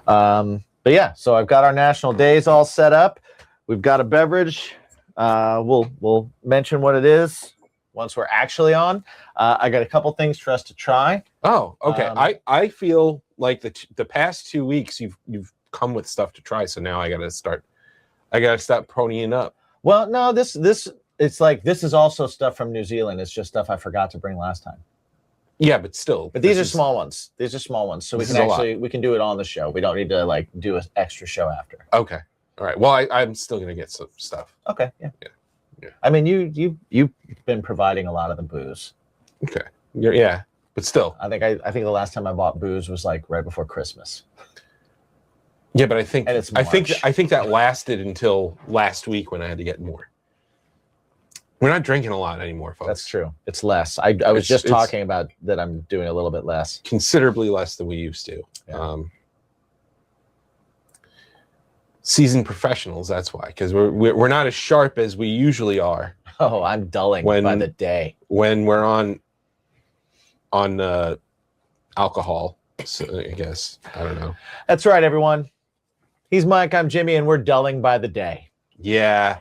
But yeah, so I've got our national days all set up. We've got a beverage. We'll mention what it is once we're actually on. I got a couple things for us to try. Oh, okay. I feel like the past 2 weeks you've come with stuff to try, so now I gotta start ponying up. Well, no, this it's like this is also stuff from New Zealand. It's just stuff I forgot to bring last time. Yeah, but still. But these are small ones. These are small ones, so we can do it on the show. We don't need to like do an extra show after. Okay. All right. Well, I'm still gonna get some stuff. Okay. Yeah. I mean, you've been providing a lot of the booze. Okay. Yeah, but still. I think the last time I bought booze was like right before Christmas. Yeah, but I think March. I think that lasted until last week when I had to get more. We're not drinking a lot anymore, folks. That's true. It's less. I was just talking about that. I'm doing a little bit less, considerably less than we used to. Yeah. Seasoned professionals. That's why, because we're not as sharp as we usually are. Oh, I'm dulling by the day when we're on alcohol. So I guess I don't know. That's right, everyone. He's Mike. I'm Jimmy, and we're dulling by the day. Yeah.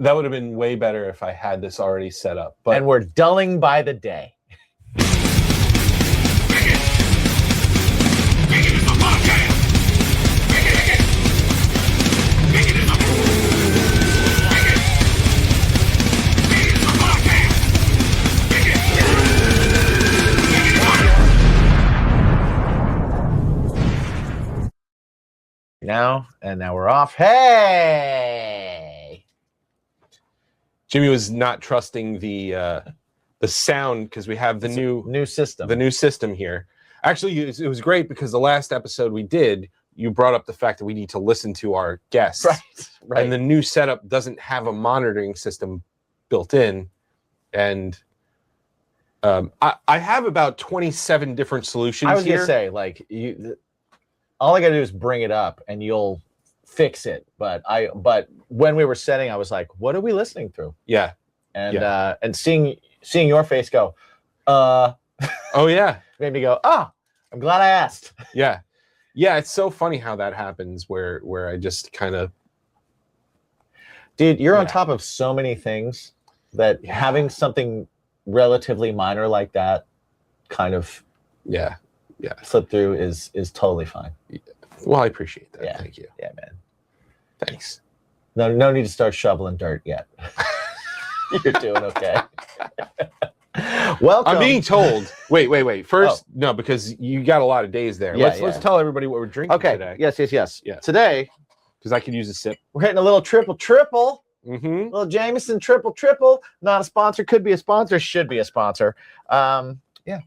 That would have been way better if I had this already set up. And we're dulling by the day. Now we're off. Hey! Jimmy was not trusting the sound because we have the new system. The new system here. Actually, it was great because the last episode we did, you brought up the fact that we need to listen to our guests. Right. And the new setup doesn't have a monitoring system built in. And I have about 27 different solutions. I was gonna say, like, all I gotta do is bring it up and you'll fix it. But when we were setting, I was like, what are we listening through? Yeah. And seeing your face go, oh yeah, made me go, oh, I'm glad I asked. Yeah, it's so funny how that happens where I just kind of, dude, you're on top of so many things that having something relatively minor like that kind of slip through is totally fine. Well, I appreciate that. Yeah. Thank you. Yeah, man. Thanks. No need to start shoveling dirt yet. You're doing okay. Welcome. I'm being told. Wait. First, no, because you got a lot of days there. Yeah, let's tell everybody what we're drinking today. Yes. Yeah. Today, because I could use a sip. We're hitting a little triple. Mm-hmm. Little Jameson triple. Not a sponsor, could be a sponsor, should be a sponsor. Yeah.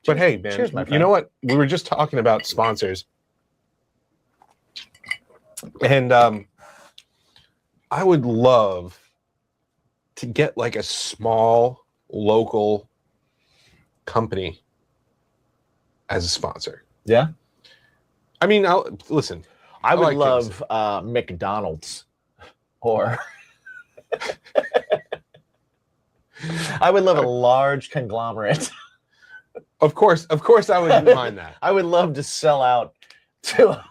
But hey, man, cheers, my friend. You know what? We were just talking about sponsors. And I would love to get like a small local company as a sponsor. Yeah. I mean, listen. I would love McDonald's or I would love a large conglomerate. Of course I wouldn't mind that. I would love to sell out to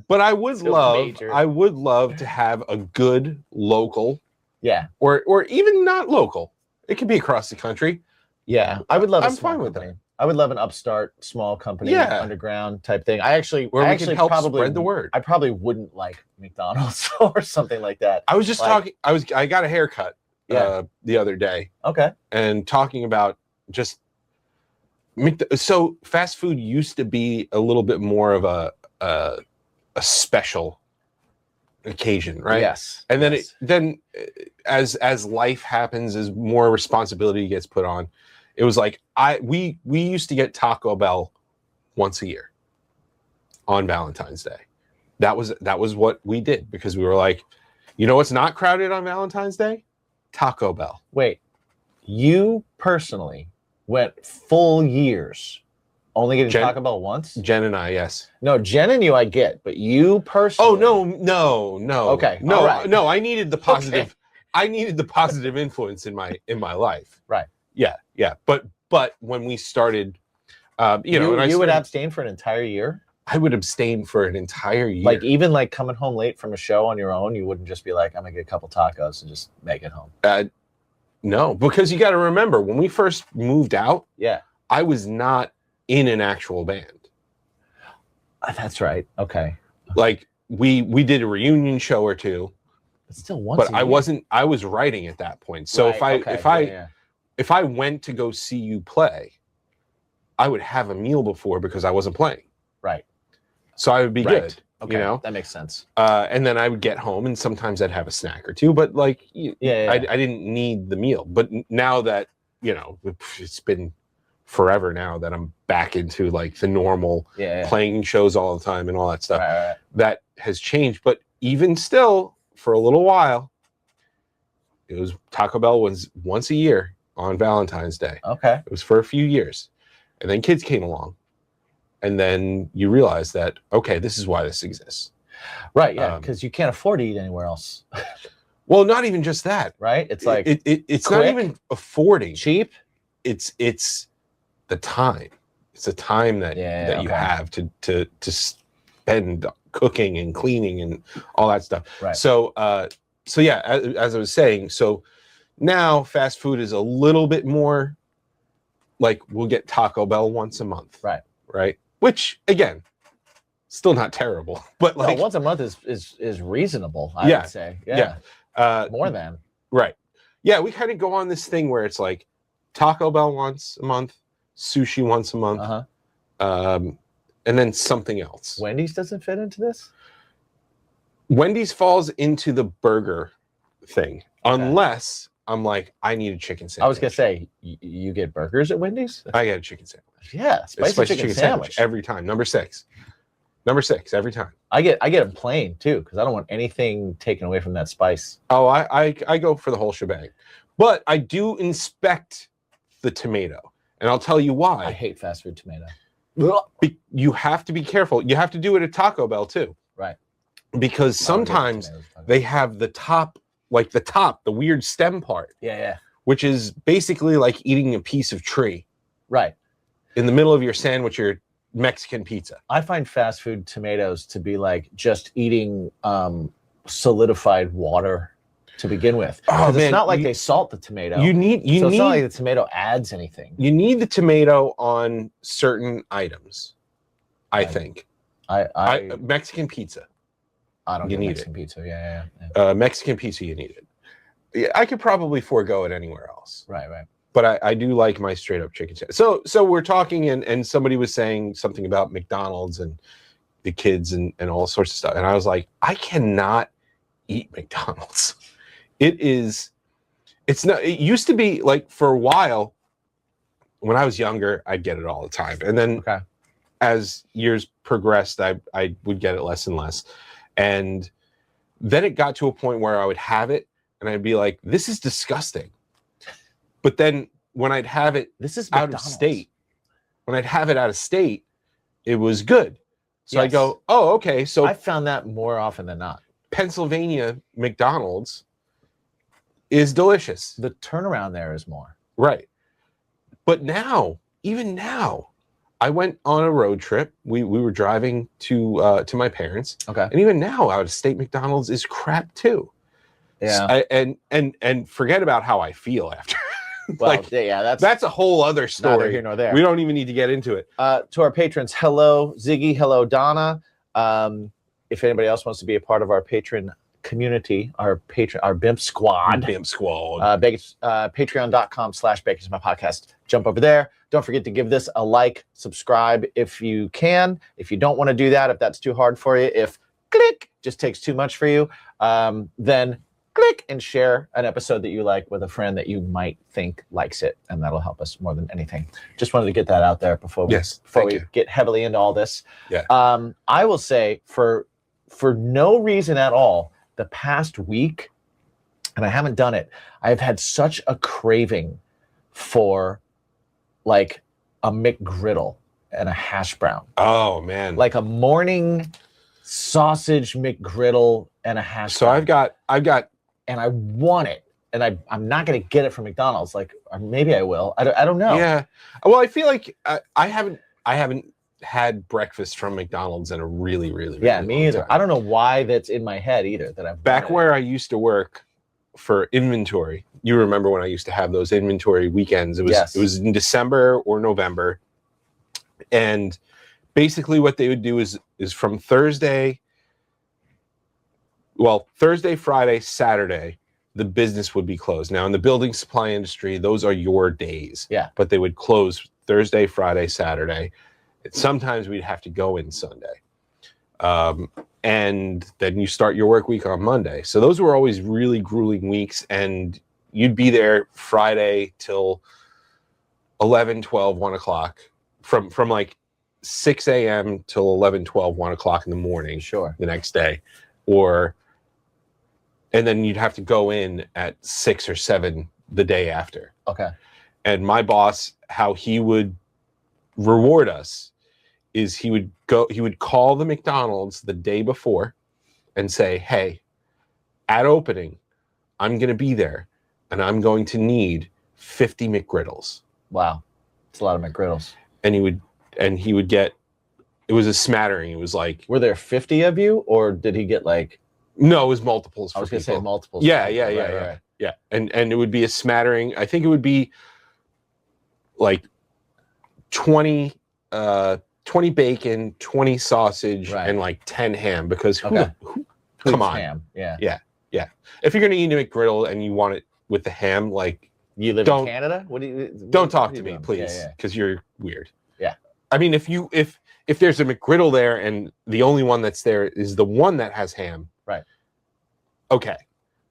but I would love to have a good local, or even not local. It could be across the country. Yeah, I would love. I'm fine with that. I would love an upstart small company, underground type thing. I actually can help spread the word. I probably wouldn't like McDonald's or something like that. I was just talking. I got a haircut the other day. Okay, and talking about just so fast food used to be a little bit more of a special occasion, right? Yes. And then as life happens, as more responsibility gets put on, it was like we used to get Taco Bell once a year on Valentine's Day. That was what we did because we were like, you know what's not crowded on Valentine's Day? Taco Bell. Wait, you personally went full years only getting Taco Bell once? Jen and I, yes. No, Jen and you I get, but you personally. Oh no. Okay. No, right. no, I needed the positive. Okay. I needed the positive influence in my life. Right. Yeah. But when we started, you would abstain for an entire year? I would abstain for an entire year. Like even like coming home late from a show on your own, you wouldn't just be like, I'm gonna get a couple tacos and just make it home. No, because you got to remember when we first moved out, Yeah, I was not in an actual band. that's right. Okay, Like we did a reunion show or two, but still once. but a I year. wasn't. I was writing at that point. So Right, if I went to go see you play, I would have a meal before because I wasn't playing. right, So I would be right. good. Okay, You know, that makes sense. and then I would get home, and sometimes I'd have a snack or two. But like, I didn't need the meal. But now that it's been forever now that I'm back into like the normal playing shows all the time and all that stuff. Right. That has changed. But even still, for a little while, it was Taco Bell was once a year on Valentine's Day. Okay. It was for a few years. And then kids came along. And then you realize that, okay, this is why this exists. Right, yeah, because you can't afford to eat anywhere else. Well, not even just that. Right? It's like it's quick, not even affording. cheap. It's the time. It's the time that you have to spend cooking and cleaning and all that stuff. Right. So yeah, as I was saying, so now fast food is a little bit more like we'll get Taco Bell once a month. Right. Which again, still not terrible, but like once a month is reasonable. I would say. Yeah. More than. Right. Yeah, we kind of go on this thing where it's like Taco Bell once a month, sushi once a month, and then something else. Wendy's doesn't fit into this? Wendy's falls into the burger thing, unless I'm like, I need a chicken sandwich. I was gonna say, you get burgers at Wendy's? I get a chicken sandwich. Yeah, spicy chicken sandwich every time. Number six every time. I get them plain too because I don't want anything taken away from that spice. Oh, I go for the whole shebang, but I do inspect the tomato, and I'll tell you why. I hate fast food tomato. You have to be careful. You have to do it at Taco Bell too, right? Because sometimes they have the top, the weird stem part. Yeah. Which is basically like eating a piece of tree. Right. In the middle of your sandwich, your Mexican pizza. I find fast food tomatoes to be like just eating solidified water to begin with. Oh man, it's not like they salt the tomato. It's not like the tomato adds anything. You need the tomato on certain items. I think. Mexican pizza. I don't you need Mexican pizza. Yeah. Mexican pizza, you need it. Yeah, I could probably forego it anywhere else. Right. But I do like my straight up chicken sandwich. So we're talking and somebody was saying something about McDonald's and the kids and all sorts of stuff. And I was like, I cannot eat McDonald's. It used to be like for a while when I was younger, I'd get it all the time. And then as years progressed, I would get it less and less. And then it got to a point where I would have it and I'd be like, this is disgusting. But then when I'd have it out of state, it was good. So I go, oh, okay. So I found that more often than not. Pennsylvania McDonald's is delicious. The turnaround there is more. Right. But now, even now, I went on a road trip. We were driving to my parents. Okay. And even now, out of state McDonald's is crap too. Yeah. And forget about how I feel after. Well, that's a whole other story. Neither here nor there. We don't even need to get into it. To our patrons, hello Ziggy, hello Donna. If anybody else wants to be a part of our patron community, our BIMP squad, patreon.com/BakersMyPodcast. Jump over there. Don't forget to give this a like, subscribe if you can. If you don't want to do that, if that's too hard for you, if click just takes too much for you, then click and share an episode that you like with a friend that you might think likes it, and that'll help us more than anything. Just wanted to get that out there before we get heavily into all this. Yeah. I will say for no reason at all, the past week, and I haven't done it, I've had such a craving for like a McGriddle and a hash brown. Oh man. Like a morning sausage McGriddle and a hash brown. So I've got and I want it, and I'm not going to get it from McDonald's. Like, or maybe I will. I don't know. Yeah. Well, I feel like I haven't had breakfast from McDonald's in a really, really, Yeah, really me long either. time. I don't know why that's in my head either. That I've Back done it. where I used to work for inventory, you remember when I used to have those inventory weekends? It was Yes. it was in December or November, and basically what they would do is from Thursday, Friday, Saturday, the business would be closed. Now in the building supply industry, those are your days. Yeah. But they would close Thursday, Friday, Saturday. Sometimes we'd have to go in Sunday. And then you start your work week on Monday. So those were always really grueling weeks, and you'd be there Friday till 11, 12, 1 o'clock, from like 6 a.m. till 11, 12, 1 o'clock in the morning. Sure. The next day. And then you'd have to go in at 6 or 7 the day after. Okay. And my boss, how he would reward us is he would call the McDonald's the day before and say, hey, at opening, I'm going to be there and I'm going to need 50 McGriddles. Wow. It's a lot of McGriddles. And he would get, it was a smattering. It was like, were there 50 of you, or did he get like, no, it was multiples for I was going to people. say multiples. Yeah. Right. Yeah. And it would be a smattering. I think it would be like 20 bacon, 20 sausage, Right. and like 10 ham, because who Who's come on. ham? Yeah. If you're going to eat a McGriddle and you want it with the ham, like, You live Don't- in Canada? What do you don't talk what are to you me, doing? please, Yeah. because you're weird. Yeah. I mean, if there's a McGriddle there and the only one that's there is the one that has ham, Right. Okay.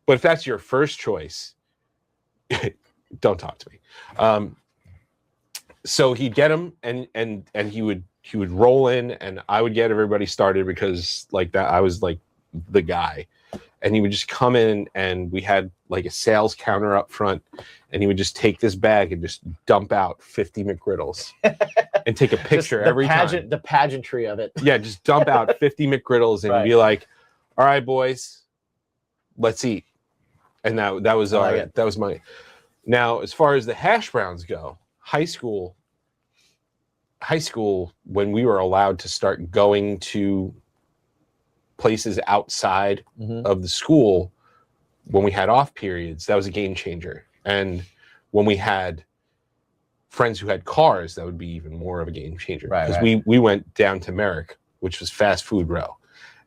But if that's your first choice, don't talk to me. So he'd get them, and he would roll in, and I would get everybody started, because like that, I was like the guy. And he would just come in, and we had like a sales counter up front, and he would just take this bag and just dump out 50 McGriddles and take a picture every time. The pageantry of it. Yeah, just dump out 50 McGriddles and Right. be like, all right, boys, let's eat. And that was my. Now, as far as the hash browns go, high school, when we were allowed to start going to places outside of the school, when we had off periods, that was a game changer. And when we had friends who had cars, that would be even more of a game changer. Right, Because right. we went down to Merrick, which was fast food row,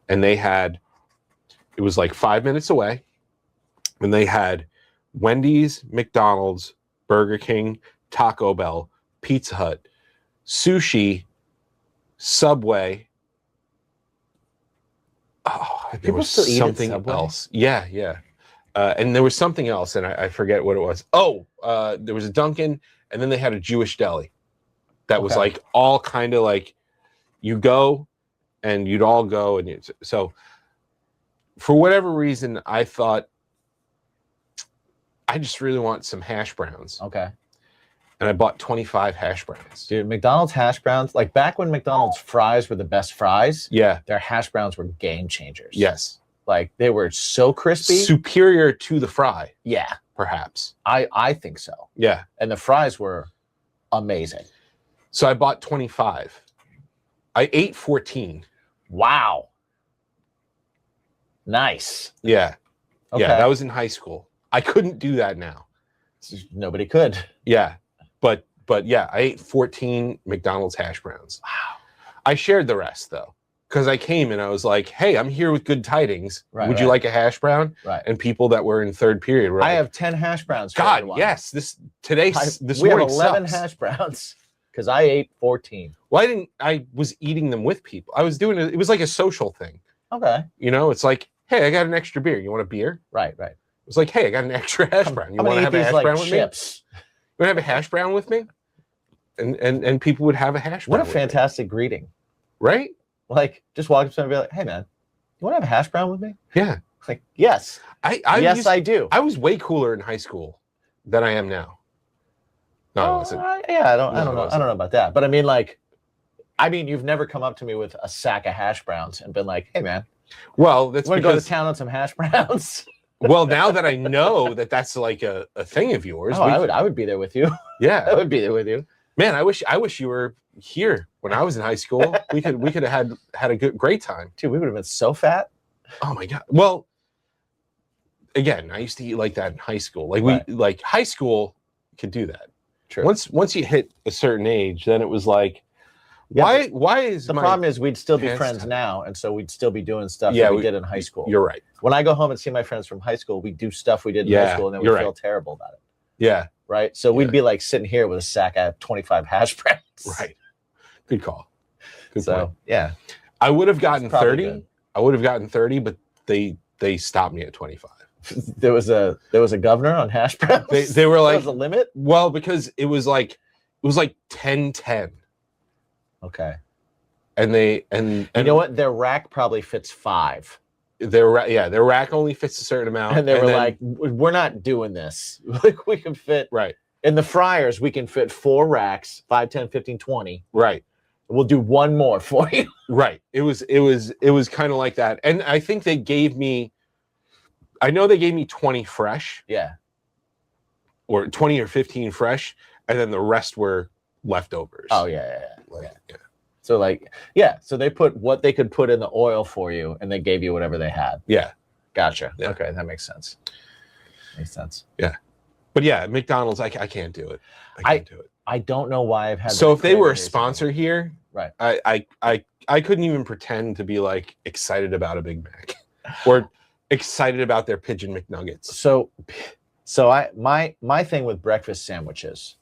and it was like 5 minutes away, and they had Wendy's, McDonald's, Burger King, Taco Bell, Pizza Hut, sushi, Subway. Oh, there People was still eat at something Subway? else. Yeah. And there was something else, and I forget what it was. There was a Dunkin', and then they had a Jewish deli. That was Okay. like all kind of like, you go, and you'd all go, and so for whatever reason, I thought, I just really want some hash browns, Okay. and I bought 25 hash browns. Dude, McDonald's hash browns, like back when McDonald's fries were the best fries, Yeah. their hash browns were game changers. Yes. Like they were so crispy. Superior to the fry, Yeah, perhaps. I think so. Yeah. And the fries were amazing. So I bought 25. I ate 14. Wow. Nice. Yeah. Okay. Yeah, that was in high school. I couldn't do that now. Nobody could. Yeah. But yeah, I ate 14 McDonald's hash browns. Wow. I shared the rest though, because I came and I was like, hey, I'm here with good tidings. Right, Would you right. like a hash brown? Right. And people that were in third period were I like, have 10 hash browns. For God, everyone. yes. This We have morning 11 sucks. hash browns because I ate 14. Well, I was eating them with people. I was doing it was like a social thing. Okay. You know, it's like, hey, I got an extra beer. You want a beer? Right. It was like, hey, I got an extra hash brown. You I'm want to gonna have eat a these hash like brown with chips. me? You want to have a hash brown with me? And people would have a hash brown. What a with me, fantastic greeting. right? Like, just walk up to someone and be like, hey, man, you want to have a hash brown with me? Yeah. Like, yes. I do. I was way cooler in high school than I am now. No, I wasn't. Yeah, I don't No, it know. I wasn't. don't know about that. But I mean, you've never come up to me with a sack of hash browns and been like, hey, man, Well, that's you want to go because to town on some hash browns? well, now that I know that that's like a thing of yours, I would be there with you. yeah. I would be there with you. Man, I wish you were here when I was in high school, we could have had a great time. Dude, we would have been so fat. Oh my god. Well, again, I used to eat like that in high school. Like Right. like high school could do that. True. Once you hit a certain age, then it was like, Yeah, why is the my problem is we'd still be pants friends tight? now, and so we'd still be doing stuff Yeah, that we we- did in high school. You're right. When I go home and see my friends from high school, we do stuff we did in high Yeah, school, and then we you're feel right. terrible about it. Yeah, Right? So we'd Yeah. be like sitting here with a sack of 25 hash browns. right. Good call. Good So point. yeah, I would have gotten It's probably 30. good. I would have gotten 30, but they stopped me at 25. there was a governor on hash browns. They were There like, was a limit. well, because it was like 10-10. Okay. And You know what? Their rack probably fits 5. their rack only fits a certain amount. And they were then- like, we're not doing this. Like we can fit right, in the fryers, we can fit 4 racks, 5, 10, 15, 20. right, We'll do one more for you. right. It was kind of like that. And I think they gave me, I know they gave me 20 fresh, Yeah. or 20 or 15 fresh, and then the rest were leftovers. Oh yeah. Like, yeah. So like, yeah. So they put what they could put in the oil for you, and they gave you whatever they had. Yeah. Gotcha. Yeah. Okay, that makes sense. Makes sense. But yeah, McDonald's, I can't do it. I can't do it. I don't know why I've had. So that if they were a craving. sponsor here, Right. I couldn't even pretend to be like excited about a Big Mac or excited about their pigeon McNuggets. So my thing with breakfast sandwiches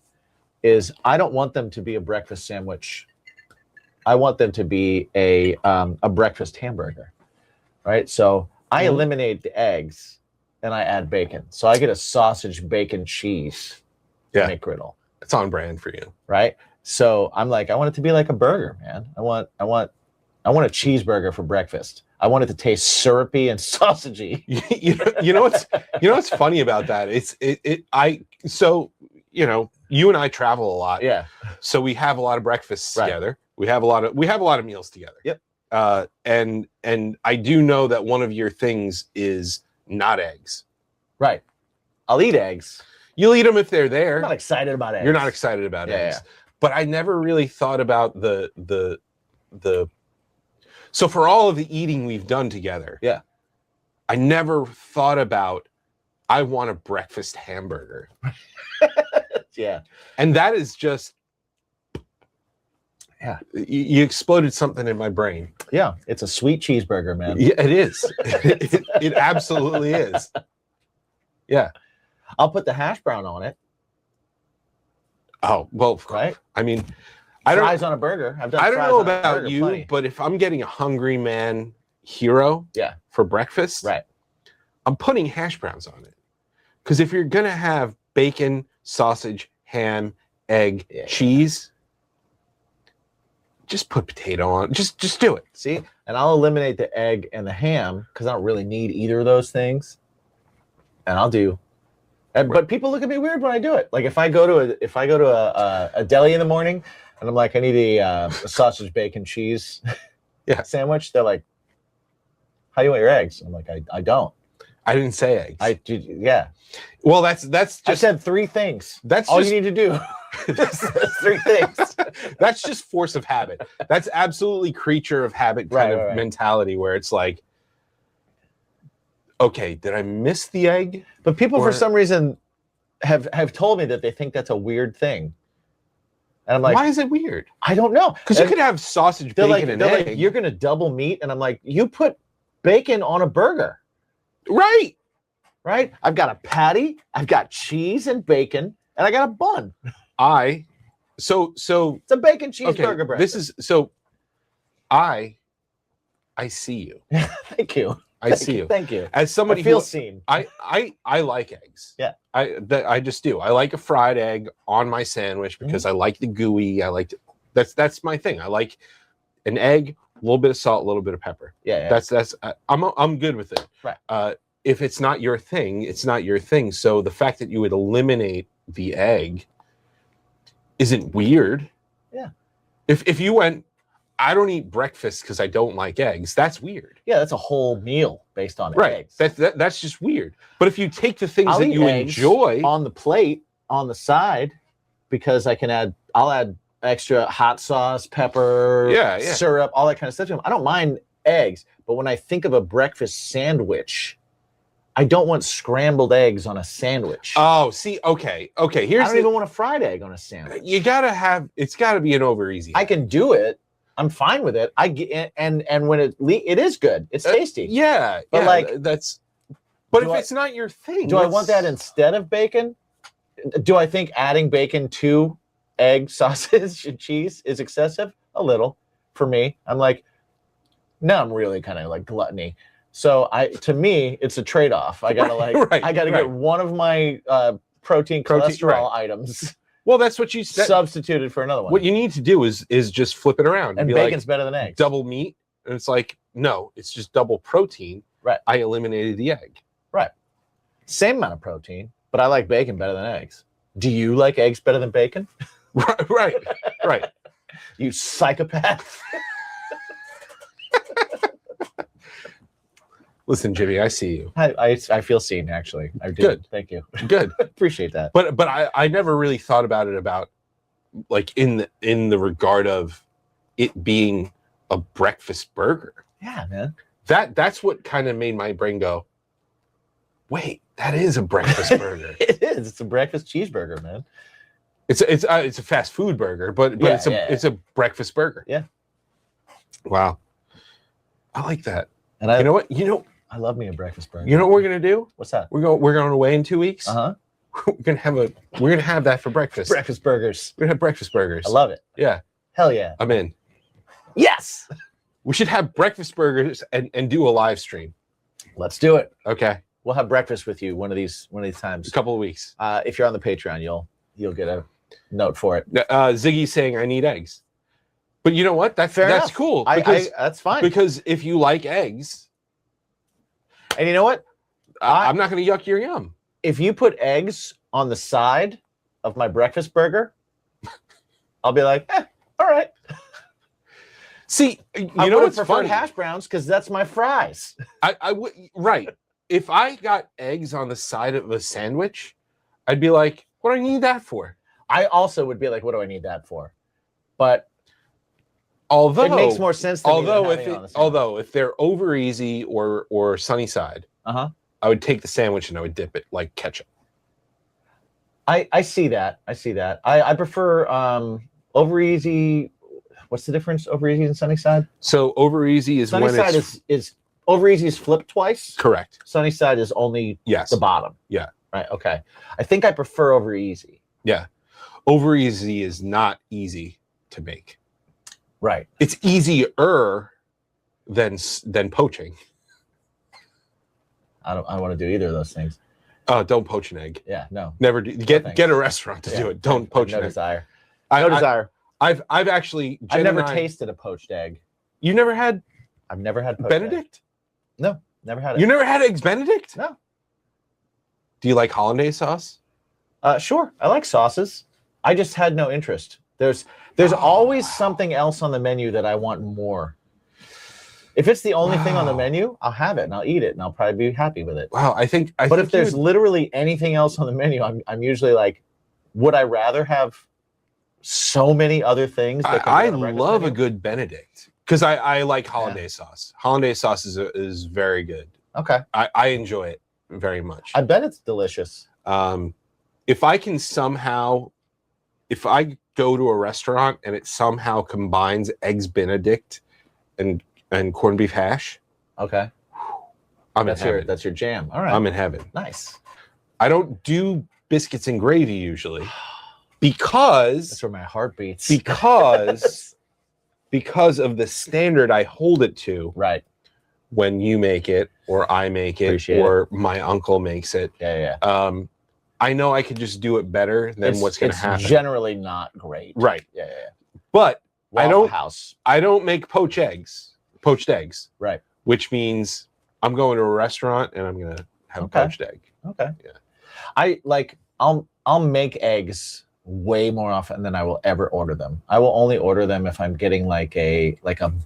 is I don't want them to be a breakfast sandwich. I want them to be a breakfast hamburger, right? So I Mhm. eliminate the eggs and I add bacon. So I get a sausage, bacon, cheese Yeah. McGriddle, It's on brand for you. right? So I'm like, I want it to be like a burger, man. I want a cheeseburger for breakfast. I want it to taste syrupy and sausagey. you know what's funny about that? You and I travel a lot. Yeah. So we have a lot of breakfasts Right. together. We have a lot of meals together. Yep. And I do know that one of your things is not eggs. Right. I'll eat eggs. You'll eat them if they're I'm there. not excited about eggs. You're not excited about Yeah, eggs. But I never really thought about the so for all of the eating we've done together. Yeah. I never thought about I want a breakfast hamburger. Yeah. And that is just Yeah. You exploded something in my brain. Yeah. It's a sweet cheeseburger, man. Yeah, it is. It absolutely is. Yeah. I'll put the hash brown on it, Oh, well, right? I mean, I don't Fries on a burger. I've done I don't fries know on a about burger you, plenty. but if I'm getting a hungry man hero Yeah. for breakfast, Right. I'm putting hash browns on it. Because if you're gonna have bacon, sausage, ham, egg, Yeah. cheese, just put potato on. Just do it. See, and I'll eliminate the egg and the ham because I don't really need either of those things. And I'll do. But people look at me weird when I do it. Like if I go to a deli in the morning and I'm like, I need a sausage, bacon, cheese Yeah. sandwich, they're like, how do you want your eggs? I'm like, I don't. I didn't say eggs. Yeah. Well, that's I just said 3 things. that's All just you need to do. Just 3 things. that's just force of habit. That's absolutely creature of habit kind of Right. mentality where it's like, okay, did I miss the egg? But people, Or- for some reason, have told me that they think that's a weird thing. And I'm like, Why is it weird? I don't know. Because you And could have sausage, they're bacon, like, and they're egg. like, you're going to double meat. And I'm like, you put bacon on a burger, right. right? I've got a patty, I've got cheese and bacon, and I got a bun. So It's a bacon okay, cheeseburger bread. this is so I see you. Thank you. I see you. Thank you. As somebody I feel who seen. I like eggs. Yeah. I just do. I like a fried egg on my sandwich because I like the gooey. I like that's my thing. I like an egg, a little bit of salt, a little bit of pepper. Yeah. That's I'm good with it. Right. If it's not your thing, it's not your thing. So the fact that you would eliminate the egg isn't weird. Yeah. If you went, I don't eat breakfast because I don't like eggs, that's weird. Yeah, that's a whole meal based on Right. eggs. That's just weird. But if you take the things I'll that eat you eggs enjoy, on the plate on the side because I'll add extra hot sauce, pepper, Yeah, yeah. syrup, all that kind of stuff to them. I don't mind eggs, but when I think of a breakfast sandwich, I don't want scrambled eggs on a sandwich. Oh, see, okay. I Here's don't even want a fried egg on a sandwich. you gotta have. It's got to be an over easy. I can do it. I'm fine with it. I get and when it is good. It's tasty. Yeah, But yeah, like, that's. But do if I- it's not your thing, Do I want that instead of bacon? Do I think adding bacon to egg, sausage, and cheese is excessive? A little for me. I'm like, no, I'm really kind of like gluttony. So to me, it's a trade-off. I gotta I gotta get one of my protein cholesterol items. Well, that's what you said. Substituted for another one. What you need to do is just flip it around and be bacon's like, better than eggs. double meat, and it's like, no, it's just double protein. Right. I eliminated the egg. Right. Same amount of protein, but I like bacon better than eggs. Do you like eggs better than bacon? Right. You psychopath. Listen, Jimmy, I see you. I feel seen, actually. I do. Good. Thank you. Good. Appreciate that. But I never really thought about it like in the regard of it being a breakfast burger. Yeah, man. That's what kind of made my brain go, wait, that is a breakfast burger. It is. It's a breakfast cheeseburger, man. It's a fast food burger, but Yeah, it's a breakfast burger. Yeah. Wow. I like that. And I, You know what? I love me a breakfast burger. You know what we're gonna do? What's that? We're going away in 2 weeks. Uh-huh. We're gonna have that for breakfast. Breakfast burgers. We're gonna have breakfast burgers. I love it. Yeah, Hell yeah. I'm in. Yes. We should have breakfast burgers and do a live stream. Let's do it. Okay, We'll have breakfast with you one of these a times. couple of weeks. If you're on the Patreon, you'll get a note for it. Ziggy's saying I need eggs, but you know what? That's enough. cool. I that's fine. Because if you like eggs, And you know what? I'm not going to yuck your yum. If you put eggs on the side of my breakfast burger, I'll be like, all right. See, you I know would what's have preferred funny? hash browns because that's my fries. I would right. If I got eggs on the side of a sandwich, I'd be like, what do I need that for? I also would be like, what do I need that for? But Although it makes more sense to me than having it on the sandwich. although if they're over easy or sunny side, I would take the sandwich and I would dip it like ketchup. I see that. I prefer over easy. What's the difference? Over easy and sunny side? So over easy is Sunny when side it's is over easy is flipped twice. correct. Sunny side is only Yes. the bottom. Yeah. Right. Okay. I think I prefer over easy. Yeah. Over easy is not easy to make. Right. It's easier than poaching. I don't want to do either of those things. Don't poach an egg. Yeah. No. Never do. thanks. Get a restaurant to Yeah. do it. Don't poach No an egg. desire. I- No I- desire. I've actually. I've Jen never and I- tasted a poached egg. You never had I've never had poached egg. Benedict? No. Never had it. You never had eggs Benedict? No. Do you like hollandaise sauce? Sure. I like sauces. I just had no interest. There's always something else on the menu that I want more. If it's the only thing on the Wow. menu, I'll have it and I'll eat it and I'll probably be happy with it. Wow, I think. But if there's literally anything else on the menu, I'm usually like, would I rather have so many other things? That could be I on a breakfast love a menu? good Benedict because I like hollandaise sauce. Hollandaise sauce is very good. Okay. I enjoy it very much. I bet it's delicious. If I can somehow, if I go to a restaurant and it somehow combines eggs Benedict and corned beef hash, Okay. I'm That's in heaven. your jam. All right. I'm in heaven. Nice. I don't do biscuits and gravy usually because That's where my heart beats. because of the standard I hold it to Right. when you make it or I make it Appreciate or my uncle makes it. Yeah. Yeah. I know I could just do it better than what's going to happen. It's generally not great. Right. Yeah. But I Waffle don't- House. I don't make poached eggs. Right. Which means I'm going to a restaurant and I'm going to have Okay. a poached egg. Okay. Yeah. I'll make eggs way more often than I will ever order them. I will only order them if I'm getting like a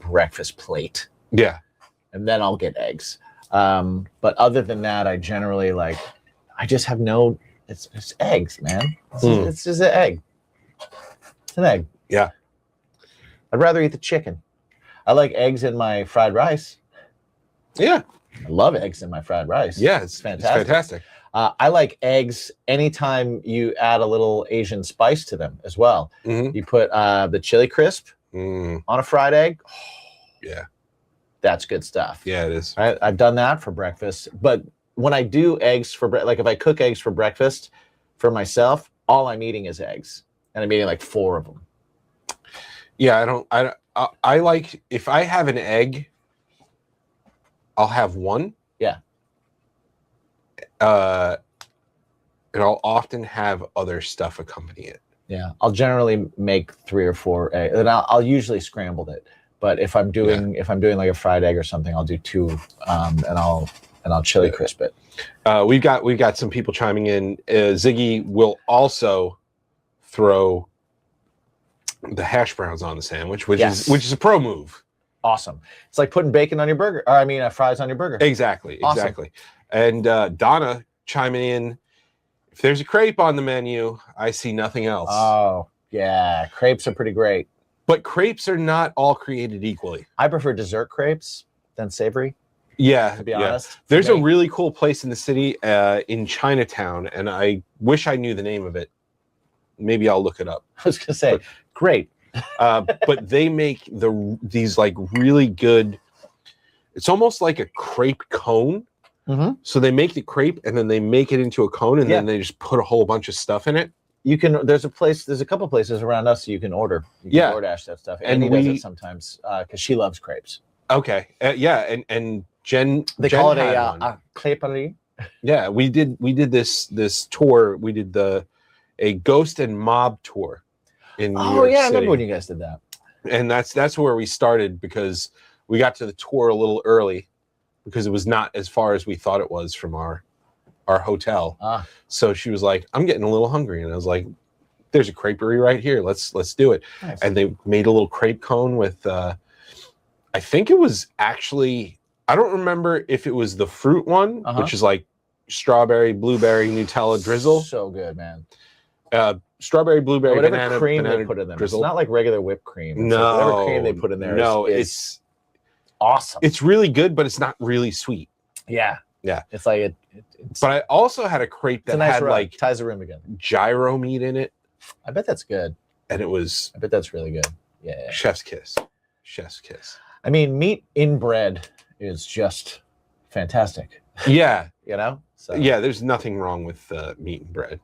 breakfast plate, Yeah. and then I'll get eggs. But other than that, I generally I just have no. It's eggs, man. It's just an egg. It's an egg. Yeah. I'd rather eat the chicken. I like eggs in my fried rice. Yeah. I love eggs in my fried rice. Yeah, it's fantastic. It's fantastic. I like eggs anytime you add a little Asian spice to them as well. Mm-hmm. You put the chili crisp on a fried egg. Yeah. That's good stuff. Yeah, it is. I've done that for breakfast. But when I do eggs for like if I cook eggs for breakfast for myself, all I'm eating is eggs. And I'm eating like 4 of them. Yeah, I like, if I have an egg, I'll have one. Yeah. And I'll often have other stuff accompany it. Yeah, I'll generally make 3 or 4 eggs, and I'll usually scramble it. But if I'm doing like a fried egg or something, I'll do 2, and I'll chili crisp it. We've got some people chiming in. Ziggy will also throw the hash browns on the sandwich, which is a pro move. Awesome. It's like putting bacon on your burger, or I mean, fries on your burger. Exactly. Awesome. Exactly. And Donna chiming in. If there's a crepe on the menu, I see nothing else. Oh, yeah. Crepes are pretty great. But crepes are not all created equally. I prefer dessert crepes than savory. Yeah. To be honest. There's a really cool place in the city in Chinatown, and I wish I knew the name of it. Maybe I'll look it up. I was going to say, great. But they make these like really good, it's almost like a crepe cone. Mm-hmm. So they make the crepe and then they make it into a cone and then they just put a whole bunch of stuff in it. You can, there's a couple places around us you can order. You can DoorDash that stuff. And he does it sometimes because she loves crepes. Okay. And Jen, they Jen call it a creperie. Yeah. We did this tour. We did a ghost and mob tour in New York City. I remember when you guys did that. And that's where we started because we got to the tour a little early because it was not as far as we thought it was from our hotel. So she was like, I'm getting a little hungry. And I was like, there's a creperie right here. Let's do it. Nice. And they made a little crepe cone with, I think it was actually, I don't remember if it was the fruit one, which is like strawberry, blueberry, Nutella drizzle. So good, man. Strawberry, blueberry, whatever cream they put in them. Drizzle. It's not like regular whipped cream. It's no, like whatever cream they put in there. It's awesome. It's really good, but it's not really sweet. Yeah. It's like it's. But I also had a crepe that had like ties the room again. Gyro meat in it. I bet that's good. And it was. I bet that's really good. Yeah. Chef's kiss. Chef's kiss. I mean, meat in bread is just fantastic. Yeah. You know. So. Yeah. There's nothing wrong with meat and bread,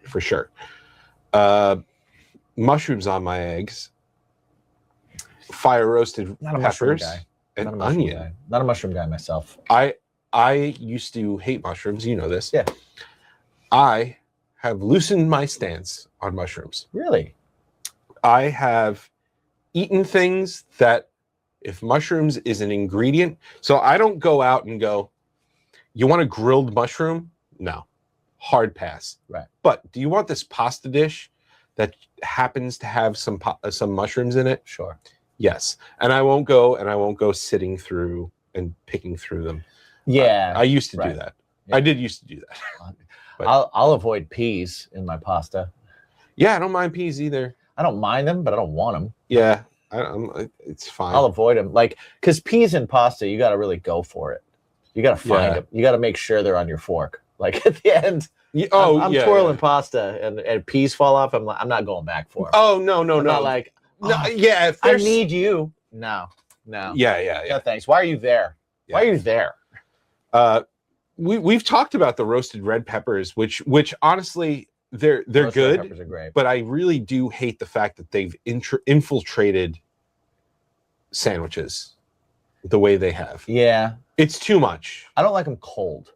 for sure. Mushrooms on my eggs. Fire roasted peppers and onion. Not a mushroom guy myself. I used to hate mushrooms. You know this. Yeah. I have loosened my stance on mushrooms. Really? I have eaten things that if mushrooms is an ingredient, so I don't go out and go, you want a grilled mushroom? No. Hard pass. Right. But do you want this pasta dish that happens to have some mushrooms in it? Sure. Yes. And I won't go sitting through and picking through them. Yeah. I used to do that. Yeah. I did used to do that. But I'll avoid peas in my pasta. Yeah, I don't mind peas either. I don't mind them, but I don't want them. Yeah, it's fine. I'll avoid them. Like, because peas in pasta, you got to really go for it. You got to find them. You got to make sure they're on your fork. Like at the end, I'm twirling pasta and peas fall off. I'm not going back for them. Oh, no. Not like, if I need you. No. Yeah. No, thanks. Why are you there? Yeah. Why are you there? We've talked about the roasted red peppers, which honestly they're roasted good. Red peppers are great. But I really do hate the fact that they've infiltrated sandwiches the way they have. Yeah, it's too much. I don't like them cold.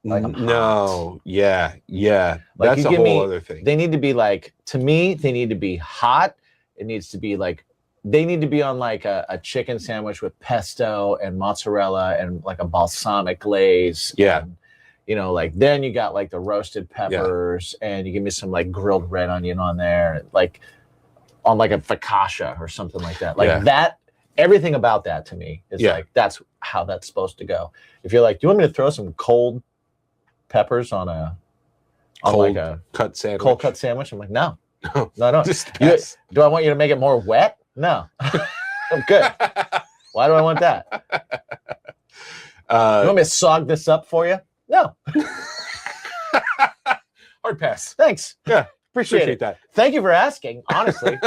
Like no, yeah. Like that's a whole other thing. They need to be like, to me, they need to be hot. It needs to be like, they need to be on like a chicken sandwich with pesto and mozzarella and like a balsamic glaze. Yeah. And, you know, like then you got like the roasted peppers and you give me some like grilled red onion on there, like on like a focaccia or something like that. Like that, everything about that to me is like, that's how that's supposed to go. If you're like, do you want me to throw some cold peppers on a cold cut sandwich? Cold cut sandwich? I'm like, no. No. Just You, pass. do I want you to make it more wet? No. I'm good. Why do I want that? You want me to sog this up for you? No. Hard pass. Thanks. Yeah. Appreciate it. that. Thank you for asking. Honestly,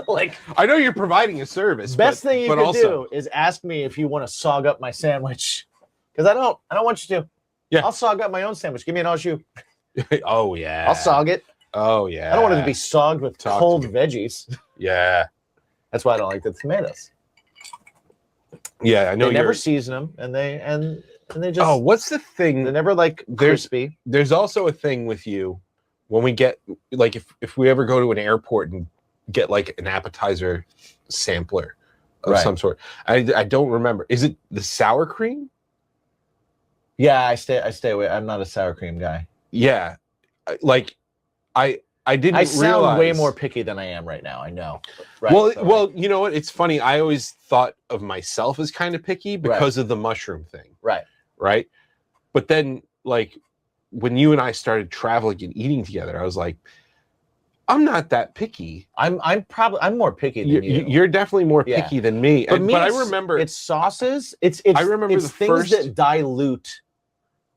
like I know you're providing a service. best thing you but can also, do is ask me if you want to sog up my sandwich, because I don't want you to. Yeah. I'll sog up my own sandwich. Give me an au jus. Oh yeah. I'll sog it. Oh yeah. I don't want it to be sogged with Talk to cold me. veggies. Yeah. That's why I don't like the tomatoes. Yeah, I know They you're. never season them, and they just Oh, what's the thing? they're never like crispy. There's also a thing with you when we get like if we ever go to an airport and get like an appetizer sampler of Right. some sort. I don't remember. Is it the sour cream? Yeah, I stay away. I'm not a sour cream guy. Yeah. Like I didn't I sound realize way more picky than I am right now. I know. Right. Well, So, well, you know what? It's funny. I always thought of myself as kind of picky because of the mushroom thing. right. But then, like, when you and I started traveling and eating together, I was like, I'm not that picky. I'm more picky than you. You're definitely more Yeah. picky than me. But, But I it's- remember it's sauces. It's I remember it's the things first- that dilute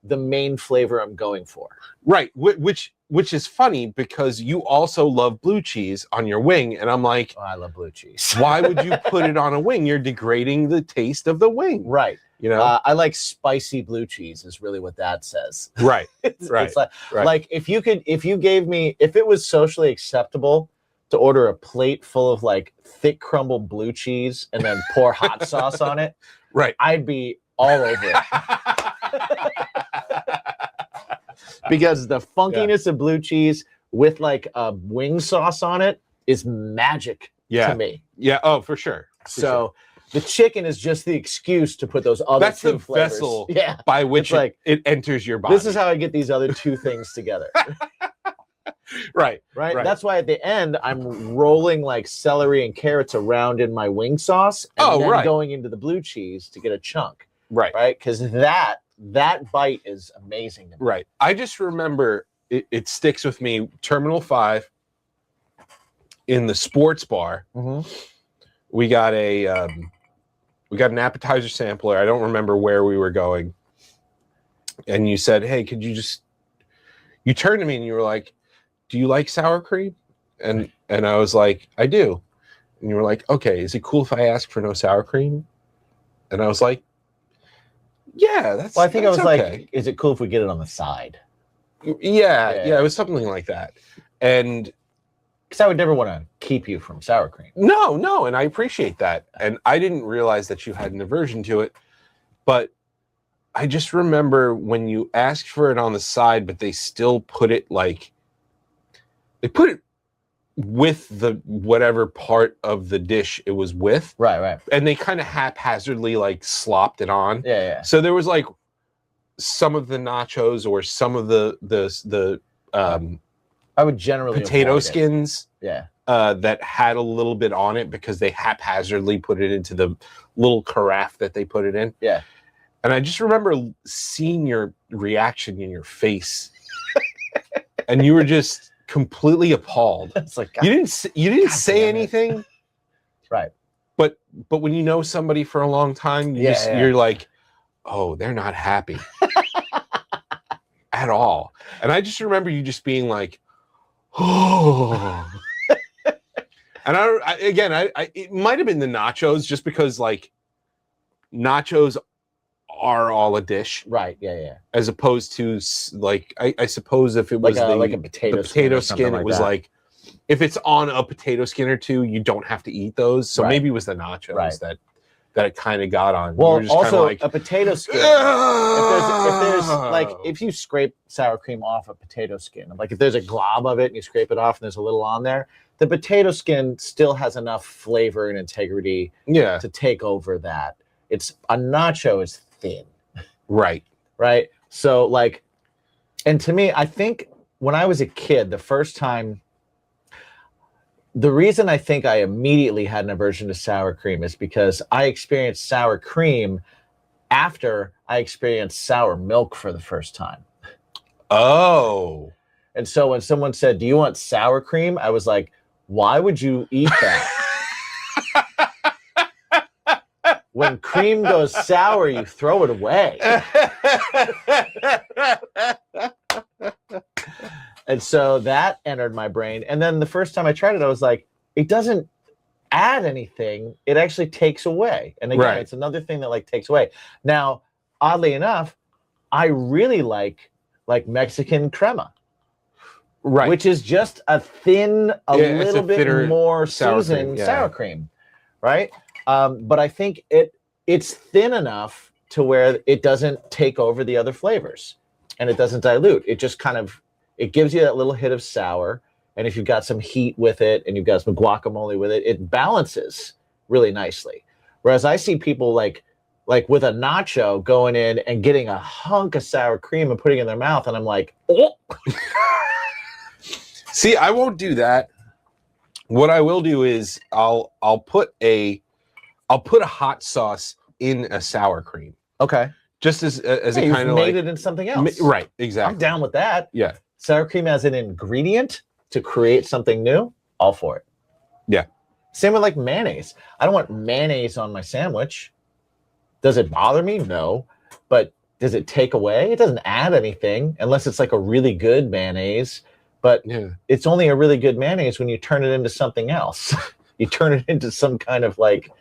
the main flavor I'm going for. right, which is funny because you also love blue cheese on your wing, and I'm like, Oh, I love blue cheese. why would you put it on a wing? You're degrading the taste of the wing. Right. You know? I like spicy blue cheese. Is really what that says. Right. It's Right. like if it was socially acceptable to order a plate full of like thick crumbled blue cheese and then pour hot sauce on it, Right. I'd be all over it. Because the funkiness of blue cheese with like a wing sauce on it is magic Yeah. to me. Yeah. Oh, for sure. For So the chicken is just the excuse to put those other That's two the flavors. vessel Yeah. by which It's like, it enters your body. this is how I get these other two things together. right. Right? Right. That's why at the end I'm rolling like celery and carrots around in my wing sauce and then right. going into the blue cheese to get a chunk. Right. Right? Because that bite is amazing to me. Right. I just remember it sticks with me. Terminal 5 in the sports bar, we got an appetizer sampler. I don't remember where we were going. And you said, "Hey, could you just?" You turned to me and you were like, "Do you like sour cream?" And I was like, "I do." And you were like, "Okay, is it cool if I ask for no sour cream?" And I was like, "Yeah, that's." Well, I think I was okay. like, is it cool if we get it on the side? Yeah, Yeah. it was something like that. And Because I would never want to keep you from sour cream. no, and I appreciate that. And I didn't realize that you had an aversion to it, but I just remember when you asked for it on the side, but they still put it with the whatever part of the dish it was with, Right. and they kind of haphazardly like slopped it on. Yeah. So there was like some of the nachos or some of the I would generally potato avoid it. skins Yeah. that had a little bit on it because they haphazardly put it into the little carafe that they put it in. Yeah. And I just remember seeing your reaction in your face, and you were just completely appalled. It's like, You didn't say damn it. anything, right. but when you know somebody for a long time, you're like, oh, they're not happy at all. And I just remember you just being like, oh. And it might have been the nachos, just because like nachos are all a dish, Right. Yeah. as opposed to like I suppose if it was Like a potato skin or something skin, like it was that. like if it's on a potato skin or two, you don't have to eat those. So Right. maybe it was the nachos Right. that it kind of got on. You Well, were just kinda also like, a potato skin. If there's like if you scrape sour cream off a potato skin, like if there's a glob of it and you scrape it off and there's a little on there, the potato skin still has enough flavor and integrity yeah, to take over that. It's a nacho is thin, right, right? So like, and to me, I think when I was a kid, the first time, the reason I think I immediately had an aversion to sour cream is because I experienced sour cream after I experienced sour milk for the first time. oh, And so when someone said, "Do you want sour cream?" I was like, "Why would you eat that?" When cream goes sour, you throw it away. And so that entered my brain. And then the first time I tried it, I was like, it doesn't add anything. It actually takes away. And again, Right. it's another thing that like takes away. Now, oddly enough, I really like Mexican crema, Right. which is just a thin, It's little bit more sour cream, seasoned yeah. sour cream, right? But I think it's thin enough to where it doesn't take over the other flavors, and it doesn't dilute. It just kind of, it gives you that little hit of sour, and if you've got some heat with it and you've got some guacamole with it, it balances really nicely. Whereas I see people like with a nacho going in and getting a hunk of sour cream and putting it in their mouth, and I'm like, oh. See, I won't do that. What I will do is I'll put a hot sauce in a sour cream, Okay. just as a You've kind of made like it in something else. right, exactly. I'm down with that. Yeah. Sour cream as an ingredient to create something new, all for it. Yeah. Same with like mayonnaise. I don't want mayonnaise on my sandwich. Does it bother me? No. But does it take away? It doesn't add anything unless it's like a really good mayonnaise. But Yeah. it's only a really good mayonnaise when you turn it into something else. You turn it into some kind of like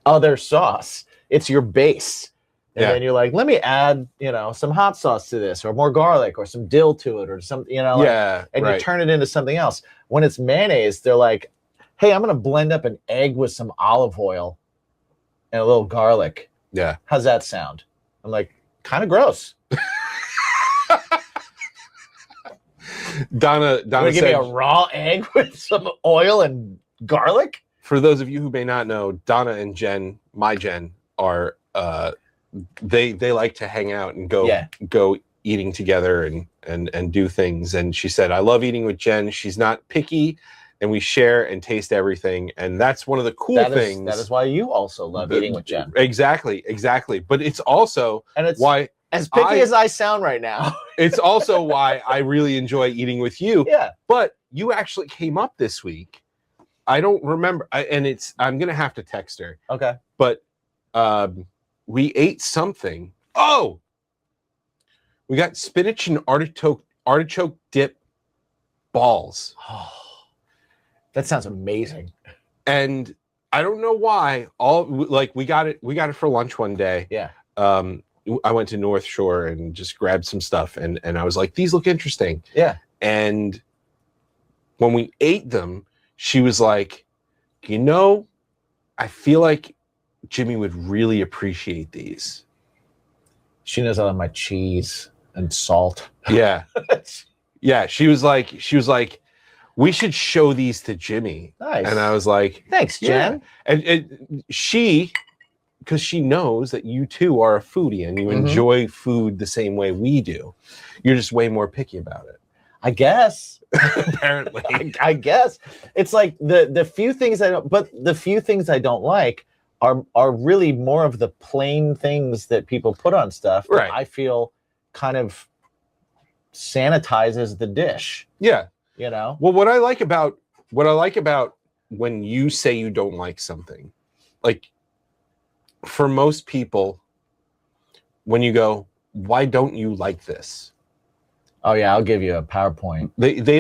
other sauce. It's your base. And Yeah. then you're like, let me add, some hot sauce to this, or more garlic, or some dill to it, or something, Yeah. and right. you turn it into something else. When it's mayonnaise, they're like, hey, I'm going to blend up an egg with some olive oil and a little garlic. Yeah. How's that sound? I'm like, kind of gross. Donna Give me said, a raw egg with some oil and garlic? for those of you who may not know, Donna and Jen, my Jen, are they like to hang out and go eating together and do things. And she said, I love eating with Jen. She's not picky, and we share and taste everything. And that's one of the cool things. That is why you also love eating with Jen. Exactly. But it's also why, as picky as I sound right now, it's also why I really enjoy eating with you. Yeah. But you actually came up this week. I don't remember, I'm gonna have to text her. Okay. But we ate something. Oh, we got spinach and artichoke dip balls. Oh, that sounds amazing. And I don't know why. We got it for lunch one day. Yeah. I went to North Shore and just grabbed some stuff, and I was like, these look interesting. Yeah. And when we ate them, she was like, I feel like Jimmy would really appreciate these. She knows I love my cheese and salt. Yeah. Yeah. She was like, we should show these to Jimmy. Nice. And I was like, thanks, Jen. Yeah. And because she knows that you too are a foodie and you enjoy food the same way we do. You're just way more picky about it. I guess. Apparently. I guess. It's like the few things I don't like are really more of the plain things that people put on stuff that right. I feel kind of sanitizes the dish. Yeah. Well, what I like about when you say you don't like something, like for most people, when you go, why don't you like this? Oh yeah, I'll give you a PowerPoint. They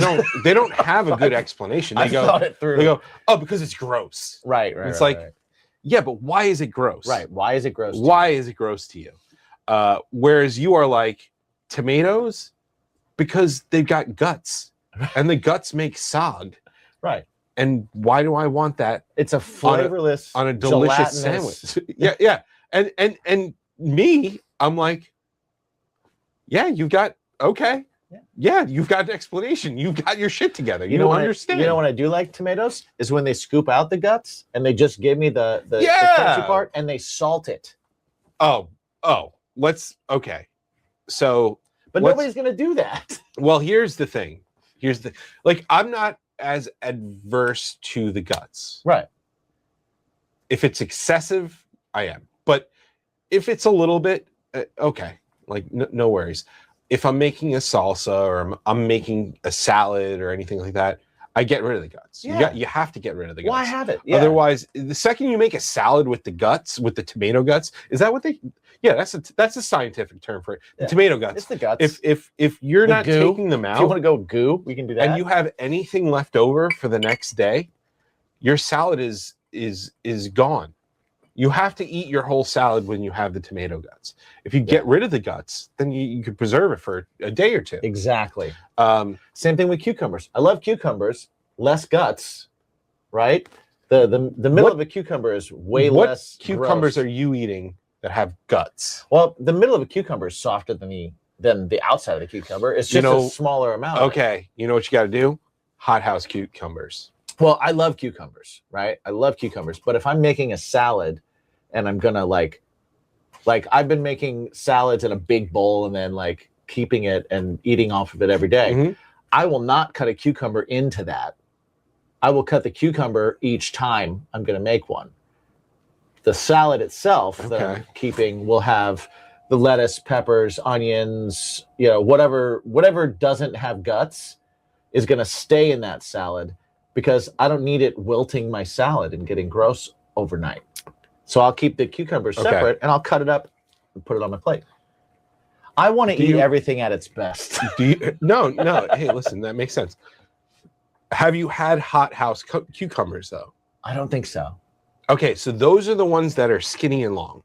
don't have a good explanation. They thought it through. They go, oh, because it's gross. Right. It's like, yeah, but why is it gross? Right. Why is it gross? Why is it gross to you? Whereas you are like, tomatoes, because they've got guts, and the guts make sog. Right. And why do I want that? It's a flavorless on a delicious sandwich. Yeah. And me, I'm like, yeah, you've got you've got an explanation. You've got your shit together. You don't understand. You know what I do like tomatoes is when they scoop out the guts and they just give me the crunchy part and they salt it. Oh, okay. So, but nobody's gonna do that. Well, here's the thing. I'm not as adverse to the guts. Right. If it's excessive, I am. But if it's a little bit, okay, like no worries. if I'm making a salsa or I'm making a salad or anything like that, I get rid of the guts. Yeah. You have to get rid of the guts. Why have it? Yeah. Otherwise, the second you make a salad with the guts, with the tomato guts, is that what they? Yeah, that's a scientific term for it. The Yeah. tomato guts. It's the guts. If you're The not goo. taking them If you want out to go goo, we can do that. and you have anything left over for the next day, your salad is gone. You have to eat your whole salad when you have the tomato guts. If you get rid of the guts, then you could preserve it for a day or two. Exactly. Same thing with cucumbers. I love cucumbers. Less guts, right? The middle of a cucumber is way less. What cucumbers gross. are you eating that have guts? Well, the middle of a cucumber is softer than the outside of the cucumber. It's just a smaller amount. Okay, you know what you got to do? Hothouse cucumbers. Well, I love cucumbers, right? I love cucumbers. But if I'm making a salad and I'm gonna like I've been making salads in a big bowl and then like keeping it and eating off of it every day, Mm-hmm. I will not cut a cucumber into that. I will cut the cucumber each time I'm going to make one. The salad itself that I'm keeping will have the lettuce, peppers, onions, whatever doesn't have guts is going to stay in that salad because I don't need it wilting my salad and getting gross overnight. So I'll keep the cucumber separate and I'll cut it up and put it on my plate. I want to eat everything at its best. No. Hey, listen, that makes sense. Have you had hothouse cucumbers though? I don't think so. Okay, so those are the ones that are skinny and long.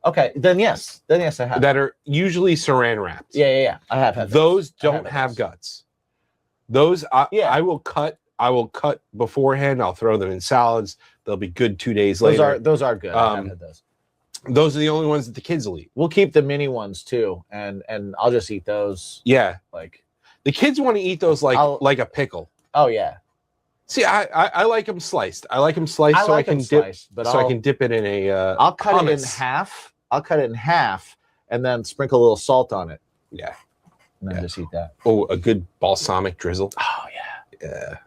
Okay, then yes, I have. That are usually saran wrapped. Yeah. I have had those. Don't have guts. Those I will cut. I will cut beforehand. I'll throw them in salads. They'll be good 2 days later. Those are good. I have had those. Those are the only ones that the kids will eat. We'll keep the mini ones too, and I'll just eat those. Yeah, like the kids want to eat those like a pickle. Oh yeah. See, I like them sliced. I like them sliced I can dip it in a. I'll cut hummus. it in half. I'll cut it in half and then sprinkle a little salt on it. Yeah. And then just eat that. Oh, a good balsamic drizzle. Oh yeah.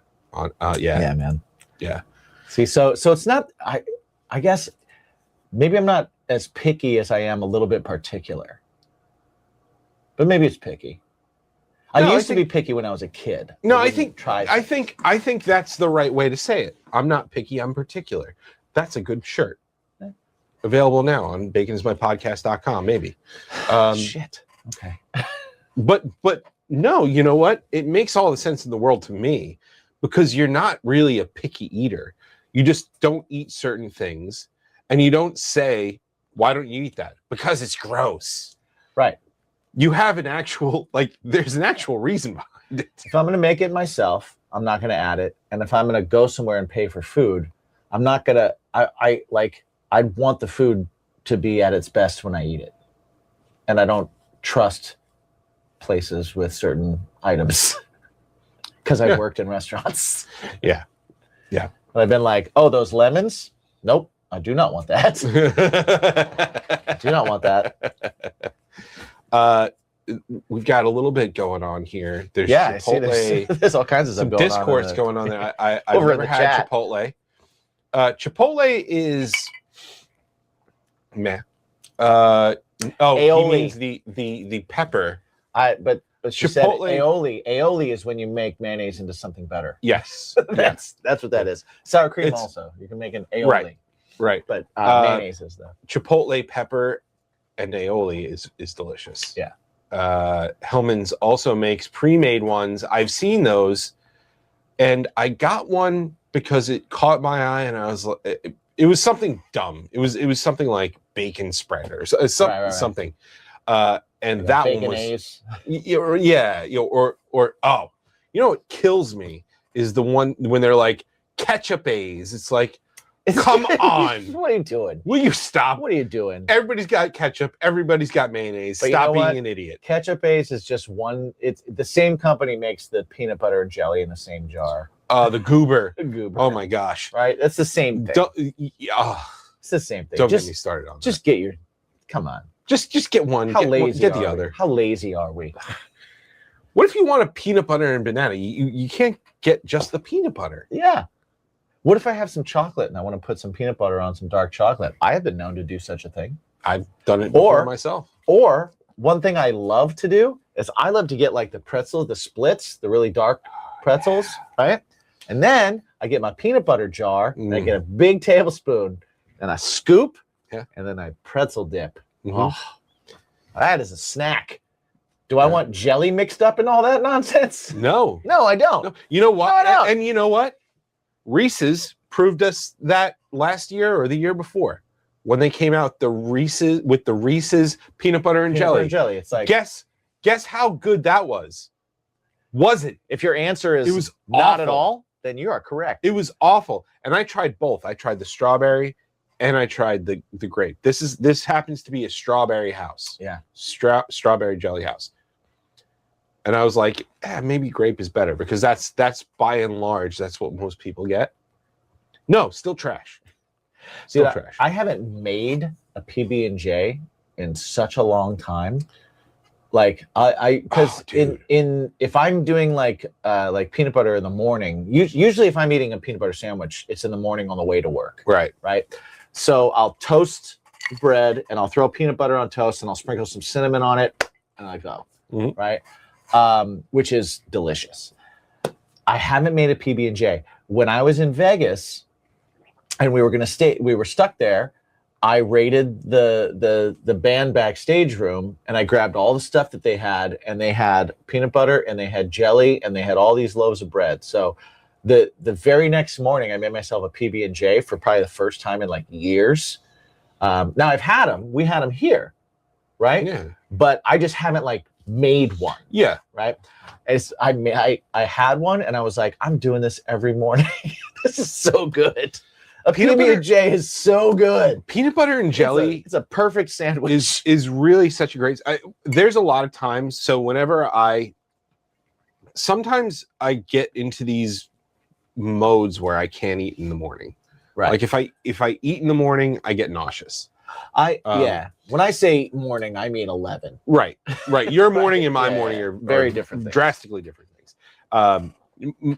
Yeah. Yeah, man. Yeah. See, so it's not. I guess maybe I'm not as picky as I am a little bit particular. But maybe it's picky. I used to be picky when I was a kid. No, I think that's the right way to say it. I'm not picky, I'm particular. That's a good shirt. Yeah. Available now on baconsmypodcast.com, maybe. Shit. Okay. But no, you know what? It makes all the sense in the world to me because you're not really a picky eater. You just don't eat certain things and you don't say, why don't you eat that? Because it's gross. Right. You have there's an actual reason behind it. If I'm going to make it myself, I'm not going to add it. And if I'm going to go somewhere and pay for food, I'm not going to, I want the food to be at its best when I eat it. And I don't trust places with certain items because I've worked in restaurants. Yeah. And I've been like, oh, those lemons? Nope. I do not want that. I do not want that. We've got a little bit going on here. There's Chipotle. I see there's all kinds of stuff going discourse going on there. I've never had chat. Chipotle. Chipotle is meh. Aioli. He means the pepper. But she Chipotle. said aioli. Aioli is when you make mayonnaise into something better. Yes, that's what that is. Sour cream also. You can make an aioli. Right. But mayonnaise is the Chipotle pepper and aioli is delicious. Yeah. Hellman's also makes pre-made ones. I've seen those, and I got one because it caught my eye, and I was like, it was something dumb. It was something like bacon spread or something. And like that one was what kills me is the one when they're like ketchup-A's. It's like, come on. What are you doing? Will you stop? What are you doing? Everybody's got ketchup. Everybody's got mayonnaise. But Stop being an idiot. Ketchup-A's is just one. It's the same company makes the peanut butter and jelly in the same jar. The goober. The goober. Oh my gosh. Right? That's the same thing. It's the same thing. Don't get me started on that. Just get your. Come on. Just get one. Get the other. How lazy are we? What if you want a peanut butter and banana? You can't get just the peanut butter. Yeah. What if I have some chocolate and I want to put some peanut butter on some dark chocolate? I have been known to do such a thing. I've done it before myself. Or one thing I love to do is I love to get like the pretzels, the splits, the really dark pretzels, right? And then I get my peanut butter jar, and I get a big tablespoon, and I scoop, and then I pretzel dip. Oh, that is a snack. Do I want jelly mixed up in all that nonsense? No. No, I don't. No. You know what? No, I don't. And you know what? Reese's proved us that last year or the year before when they came out the Reese's with the Reese's peanut butter and jelly. It's like guess how good that was. Was it? If your answer is it was not at awful. all, then you are correct. It was awful. And I tried both. I tried the strawberry and I tried the grape. This happens to be a strawberry house. Yeah. Strawberry jelly house. And I was like, maybe grape is better because that's by and large, that's what most people get. No, still trash. Still trash. I haven't made a PB&J in such a long time. Like because if I'm doing like peanut butter in the morning, usually if I'm eating a peanut butter sandwich, it's in the morning on the way to work. Right. So I'll toast bread and I'll throw peanut butter on toast and I'll sprinkle some cinnamon on it and I go. Right. Which is delicious. I haven't made a PB&J. When I was in Vegas and we were stuck there, I raided the band backstage room and I grabbed all the stuff that they had, and they had peanut butter and they had jelly and they had all these loaves of bread. So the very next morning I made myself a PB&J for probably the first time in like years. Now I've had them. We had them here, right? Yeah. But I just haven't like made one. Yeah. Right. I had one and I was like, I'm doing this every morning. This is so good. A PB&J is so good. Peanut butter and jelly. It's a perfect sandwich. Is really such a great. There's a lot of times. So whenever sometimes I get into these modes where I can't eat in the morning. Right. Like if I eat in the morning, I get nauseous. When I say morning, I mean 11. Right. Your morning and my morning are very different things. Drastically different things.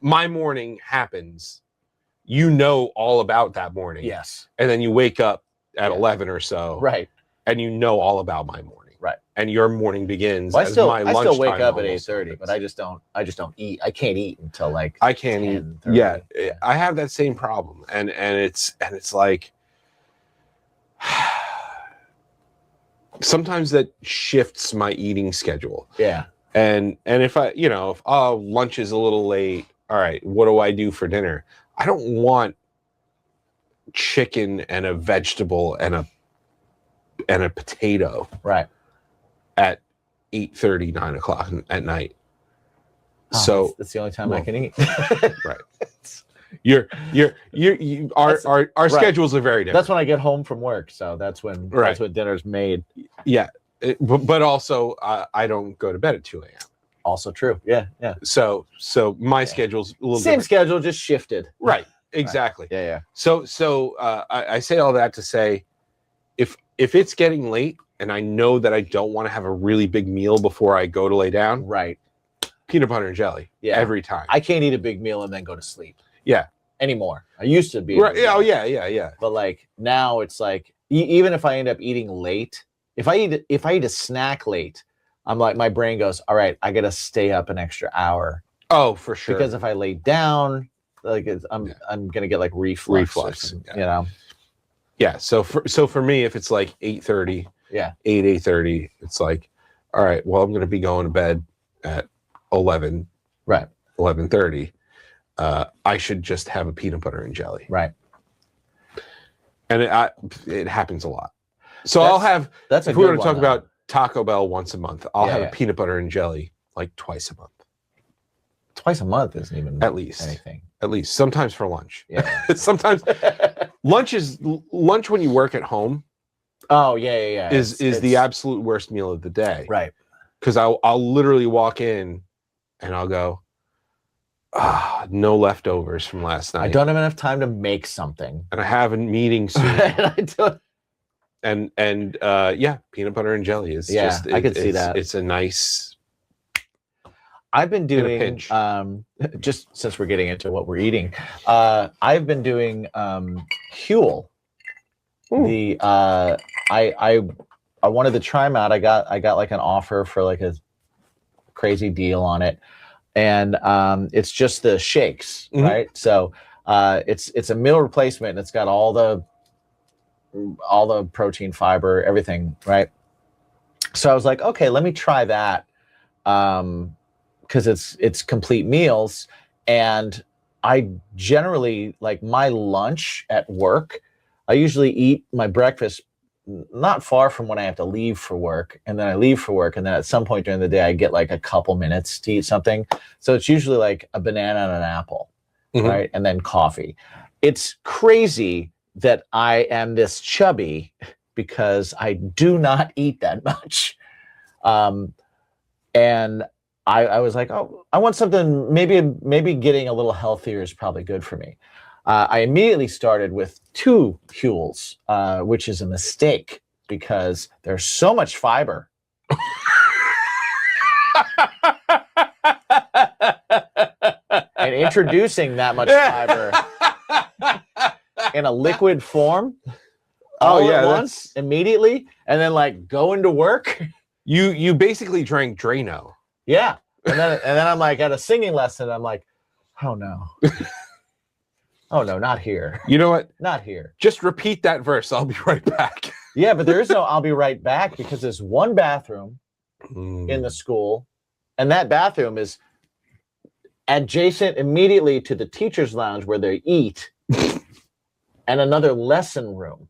My morning happens, you know all about that morning. Yes. And then you wake up at 11 or so. Right. And you know all about my morning. Right. And your morning begins I still my wake up at almost 8:30, but I just don't eat. I can't eat until like I can't 10, eat. 30. Yeah. I have that same problem. And it's like sometimes that shifts my eating schedule. Yeah. And if lunch is a little late, all right, what do I do for dinner? I don't want chicken and a vegetable and a potato right at 8:30, 9 o'clock at night. Oh, so that's the only time I can eat. Right. Our schedules are very different. That's when I get home from work. So that's when dinner's made. Yeah. But also I don't go to bed at 2 a.m. Also true. Yeah. So my schedule's a little same different. schedule, just shifted. Right. Exactly. Right. Yeah. So I say all that to say, if it's getting late and I know that I don't want to have a really big meal before I go to lay down, right? Peanut butter and jelly, every time. I can't eat a big meal and then go to sleep. Yeah. Anymore. I used to be. Right. Oh yeah. But like now, it's like even if I end up eating late, if I eat a snack late, I'm like, my brain goes, all right, I got to stay up an extra hour. Oh, for sure. Because if I lay down, like I'm gonna get like reflux. Yeah. So for me, if it's like 8:30, 8:30, it's like, all right, well, I'm gonna be going to bed at 11, right? 11:30. I should just have a peanut butter and jelly, right? And it happens a lot. So I'll have. That's if we're going to talk about Taco Bell once a month, I'll have a peanut butter and jelly like twice a month. Twice a month isn't even at least anything. At least sometimes for lunch. Yeah. Sometimes lunch when you work at home. Oh yeah. Is the absolute worst meal of the day. Right. Because I'll literally walk in and I'll go, no leftovers from last night. I don't have enough time to make something. And I have a meeting soon. I don't. And peanut butter and jelly is just I could see that. It's a nice. I've been doing just since we're getting into what we're eating, I've been doing Huel. The I wanted to try them out. I got like an offer for like a crazy deal on it, and it's just the shakes, Mhm. right? So it's a meal replacement, and it's got all the protein, fiber, everything, right? So I was like, okay, let me try that, because it's complete meals, and I generally like my lunch at work. I usually eat my breakfast not far from when I have to leave for work, and then I leave for work, and then at some point during the day I get like a couple minutes to eat something. So it's usually like a banana and an apple, right, and then coffee. It's crazy that I am this chubby because I do not eat that much. And I was like, oh, I want something. Maybe getting a little healthier is probably good for me. I immediately started with 2 Huels, which is a mistake because there's so much fiber. And introducing that much fiber in a liquid form at once, immediately, and then like going to work. You basically drank Drano. Yeah. And then I'm like at a singing lesson, I'm like, oh no. Oh no, not here. You know what? Not here. Just repeat that verse. I'll be right back. Yeah, but there is no I'll be right back, because there's one bathroom in the school, and that bathroom is adjacent immediately to the teacher's lounge where they eat, and another lesson room.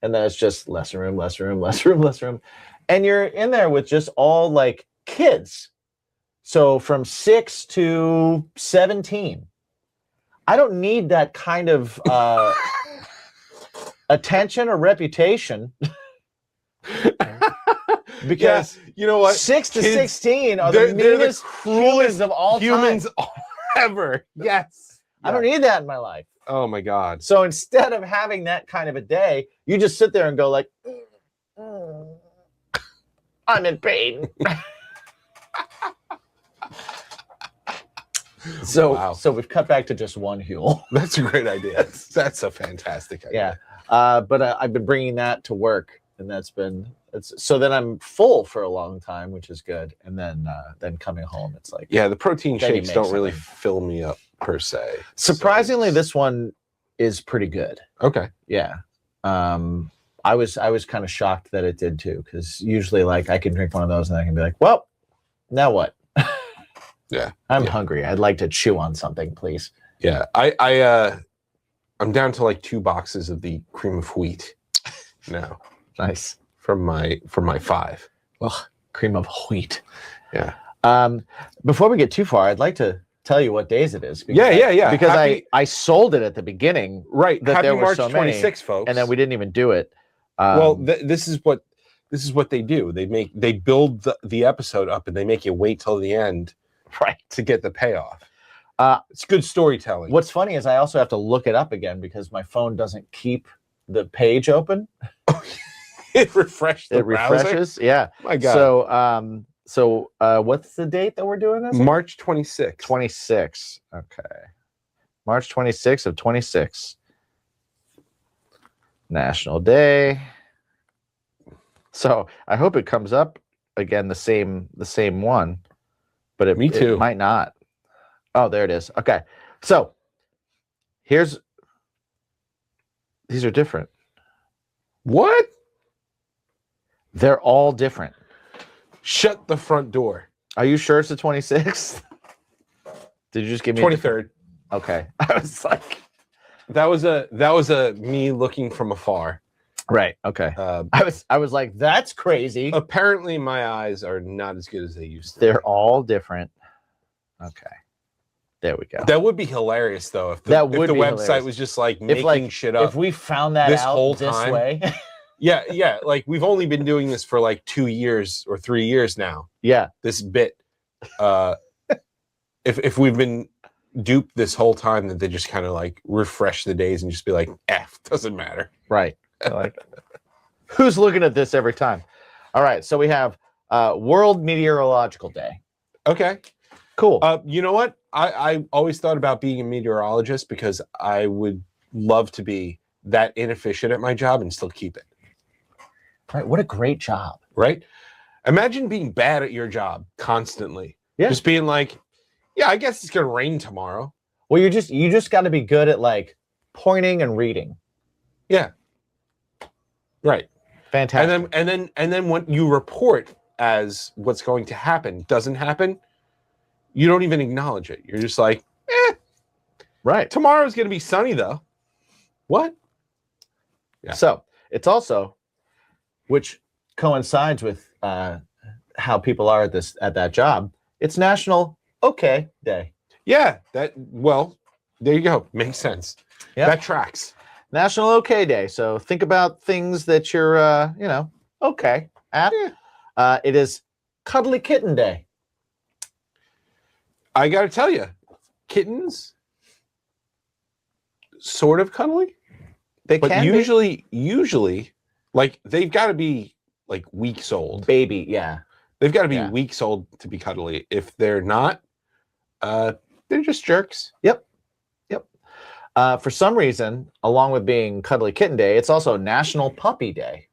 And then it's just lesson room, lesson room, lesson room, lesson room. And you're in there with just all like kids. So from 6 to 17. I don't need that kind of attention or reputation. Because you know what? 6 to 16 are the meanest, cruelest of all humans time. ever. Yes. I don't need that in my life. Oh my God. So instead of having that kind of a day, you just sit there and go like, I'm in pain. So we've cut back to just 1 Huel. That's a great idea. That's a fantastic idea. Yeah. But I've been bringing that to work, and so then I'm full for a long time, which is good. And then coming home, it's like, yeah, the protein shakes don't really something. fill me up per se. Surprisingly, this one is pretty good. Okay. Yeah. I was kind of shocked that it did too, because usually like I can drink one of those and I can be like, well, now what? Yeah. I'm hungry. I'd like to chew on something, please. Yeah. I'm down to like 2 boxes of the cream of wheat now. Nice. From my 5. Well, cream of wheat. Yeah. Before we get too far, I'd like to tell you what days it is. Yeah. Because I sold it at the beginning. Right. That Happy there were March so many, 26th, folks. and then we didn't even do it. Well, this is what they do. They build the episode up, and they make you wait till the end, right, to get the payoff. It's good storytelling. What's funny is I also have to look it up again because my phone doesn't keep the page open. It refreshed the browser? Refreshes. Yeah. My God. So what's the date that we're doing this? March 26th. 26. Okay. March 26th of 26. National Day. So I hope it comes up again the same one, but it might not. Oh, there it is. Okay. So these are different. What? They're all different. Shut the front door. Are you sure it's the 26th? Did you just give me 23rd? Okay. I was like, that was a me looking from afar. Right. Okay. I was like, that's crazy. Apparently my eyes are not as good as they used to. They're all different. Okay. There we go. That would be hilarious though if the website hilarious. Was just like making shit up. If we found that this out whole this time. way. Yeah. Like we've only been doing this for like 2 years or 3 years now. Yeah. This bit. If we've been duped this whole time, that they just kind of like refresh the days and just be like, doesn't matter. Right. Like, who's looking at this every time? All right. So we have World Meteorological Day. Okay. Cool. You know what? I always thought about being a meteorologist because I would love to be that inefficient at my job and still keep it. Right. What a great job. Right. Imagine being bad at your job constantly. Yeah. Just being like, yeah, I guess it's gonna rain tomorrow. Well, you just got to be good at like pointing and reading. Yeah. Right. Fantastic. And then when you report as what's going to happen doesn't happen, you don't even acknowledge it. You're just like, right. Tomorrow's gonna be sunny though. What? Yeah. So it's also, which coincides with how people are at that job. It's National Okay Day. Yeah, there you go. Makes sense. Yeah. That tracks. National Okay Day. So think about things that you're okay at. Yeah. It is Cuddly Kitten Day. I gotta tell you, kittens sort of cuddly. They But can usually, like they've got to be like weeks old. Baby, yeah. They've got to be weeks old to be cuddly. If they're not, they're just jerks. Yep. For some reason, along with being Cuddly Kitten Day, it's also National Puppy Day,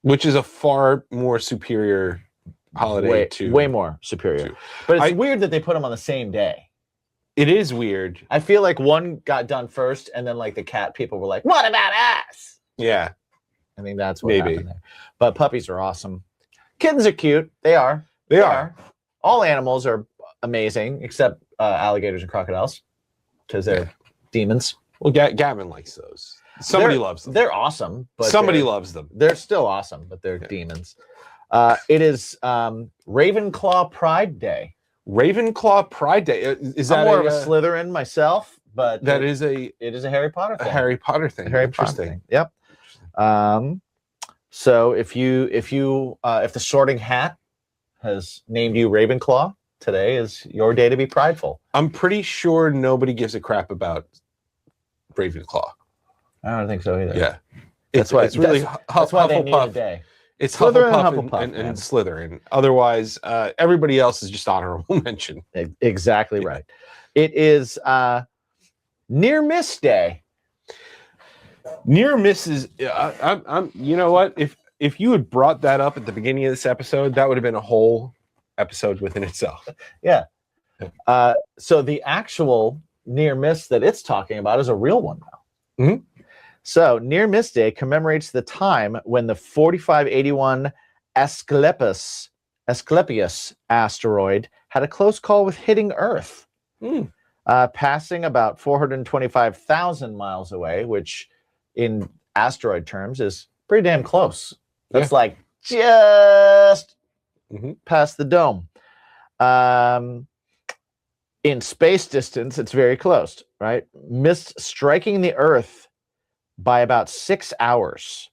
which is a far more superior holiday. Way more superior. But it's weird that they put them on the same day. It is weird. I feel like one got done first, and then like the cat people were like, "What about us?" Yeah, I think that's what happened there. But puppies are awesome. Kittens are cute. They are. They are. All animals are amazing, except alligators and crocodiles, because they're demons. Well, Gavin likes those. Somebody loves them. They're awesome, but somebody loves them. They're still awesome, but they're demons. It is Ravenclaw Pride Day. Ravenclaw Pride Day. Is that I'm more of a Slytherin myself, but it is a Harry Potter thing. A Harry Potter thing. Harry Potter thing. Yep. So if the Sorting Hat has named you Ravenclaw, today is your day to be prideful. I'm pretty sure nobody gives a crap about Ravenclaw. I don't think so either. Yeah. It's really that's why they need a day. It's Slytherin Hufflepuff and Slytherin. Otherwise, everybody else is just honorable mention. Exactly right. It is Near Miss Day. Near misses. I'm. You know what? If you had brought that up at the beginning of this episode, that would have been a whole episode within itself. Yeah. So the actual near miss that it's talking about is a real one now. Mm-hmm. So Near Miss Day commemorates the time when the 4581 Asclepius asteroid had a close call with hitting Earth, passing about 425,000 miles away, which in asteroid terms is pretty damn close. That's like just past the dome. In space distance, it's very close, right? Missed striking the Earth by about 6 hours.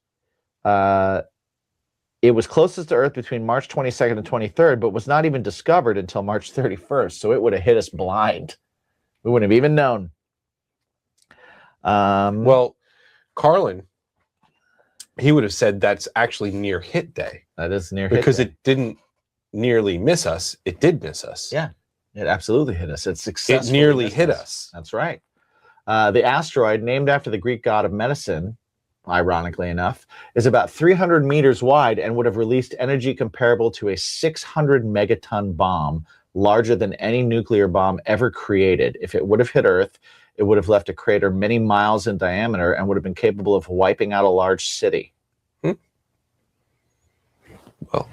It was closest to Earth between March 22nd and 23rd, but was not even discovered until March 31st. So it would have hit us blind. We wouldn't have even known. Well, Carlin, he would have said that's actually near hit day. That is near hit because day. It didn't nearly miss us. It did miss us. Yeah, it absolutely hit us. It successfully nearly hit us. That's right. The asteroid, named after the Greek god of medicine, ironically enough, is about 300 meters wide and would have released energy comparable to a 600 megaton bomb, larger than any nuclear bomb ever created. If it would have hit Earth, it would have left a crater many miles in diameter and would have been capable of wiping out a large city. Well,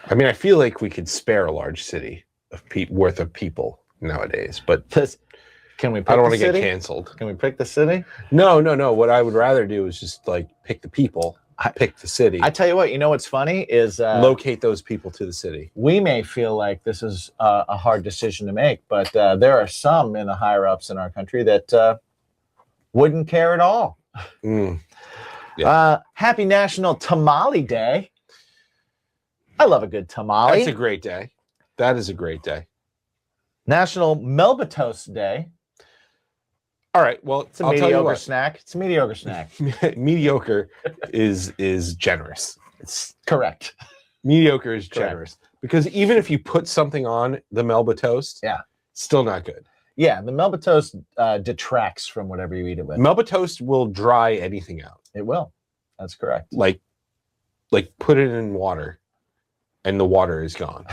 I mean, I feel like we could spare a large city of worth of people nowadays, but can we? I don't want to get canceled. Can we pick the city? No. What I would rather do is just like pick the people. Pick the city. I tell you what. You know what's funny is locate those people to the city. We may feel like this is a hard decision to make, but there are some in the higher ups in our country that wouldn't care at all. Yeah. Happy National Tamale Day. I love a good tamale. That's a great day. That is a great day. National Melba Toast Day. All right. Well, it's a mediocre snack. It's a mediocre snack. Mediocre is generous. It's correct. Mediocre is generous because even if you put something on the Melba toast, still not good. Yeah, the Melba toast detracts from whatever you eat it with. Melba toast will dry anything out. It will. That's correct. Like like put it in water, and the water is gone.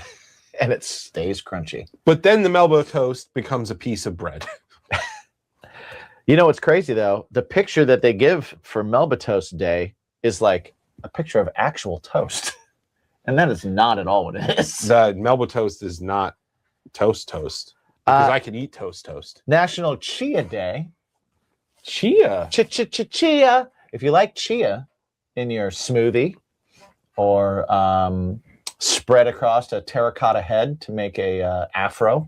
And it stays crunchy. But then the Melba toast becomes a piece of bread. You know what's crazy though? The picture that they give for Melba Toast Day is like a picture of actual toast. And that is not at all what it is. The Melba toast is not toast because I can eat toast. National Chia Day. Chia. Chia. If you like chia in your smoothie or spread across a terracotta head to make a afro,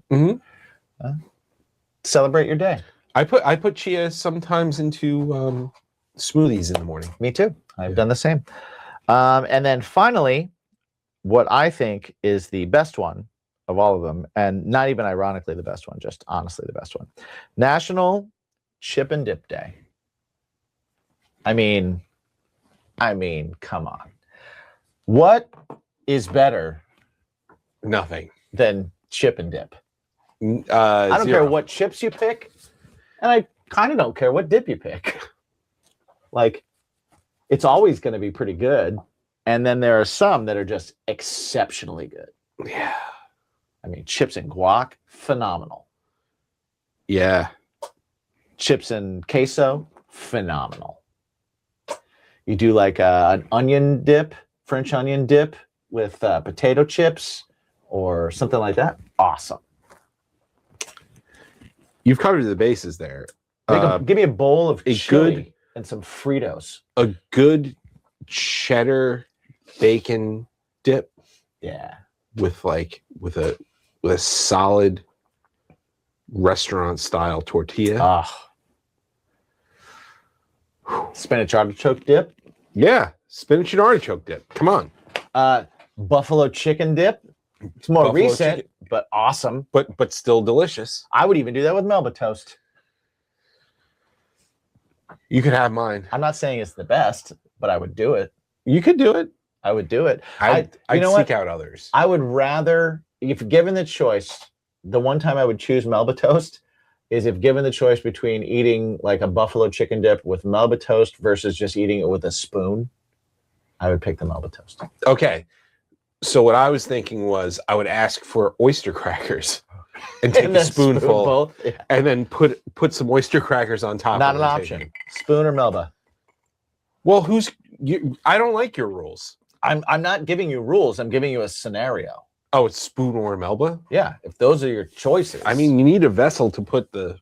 celebrate your day. I put chia sometimes into smoothies in the morning. Me too. I've done the same. And then finally, what I think is the best one of all of them, and not even ironically the best one, just honestly the best one, National Chip and Dip Day. I mean, come on. What is better Nothing. than chip and dip? I I don't care what chips you pick, and I kind of don't care what dip you pick. Like, it's always going to be pretty good. And then there are some that are just exceptionally good. Yeah. I mean, chips and guac, phenomenal. Yeah. Chips and queso, phenomenal. You do like an onion dip, French onion dip with potato chips or something like that. Awesome. You've covered the bases there. Give me a bowl of a chili good- and some Fritos. A good cheddar bacon dip Yeah. with a solid restaurant style tortilla. Ah. Spinach artichoke dip. Yeah, spinach and artichoke dip. Come on. Buffalo chicken dip. It's more Buffalo recent, chicken. but awesome. But still delicious. I would even do that with Melba toast. You could have mine. I'm not saying it's the best, but I would do it. You could do it. I would do it. I'd you know seek what? out others. I would rather, if given the choice, the one time I would choose Melba toast is if given the choice between eating like a buffalo chicken dip with Melba toast versus just eating it with a spoon, I would pick the Melba toast. Okay. So what I was thinking was I would ask for oyster crackers and take And a then spoonful both. Yeah. and then put some oyster crackers on top. Not of an it and option. take it. Spoon or Melba. Well, I don't like your rules. I'm not giving you rules. I'm giving you a scenario. Oh, it's spoon or Melba? Yeah, if those are your choices. I mean, you need a vessel to put the.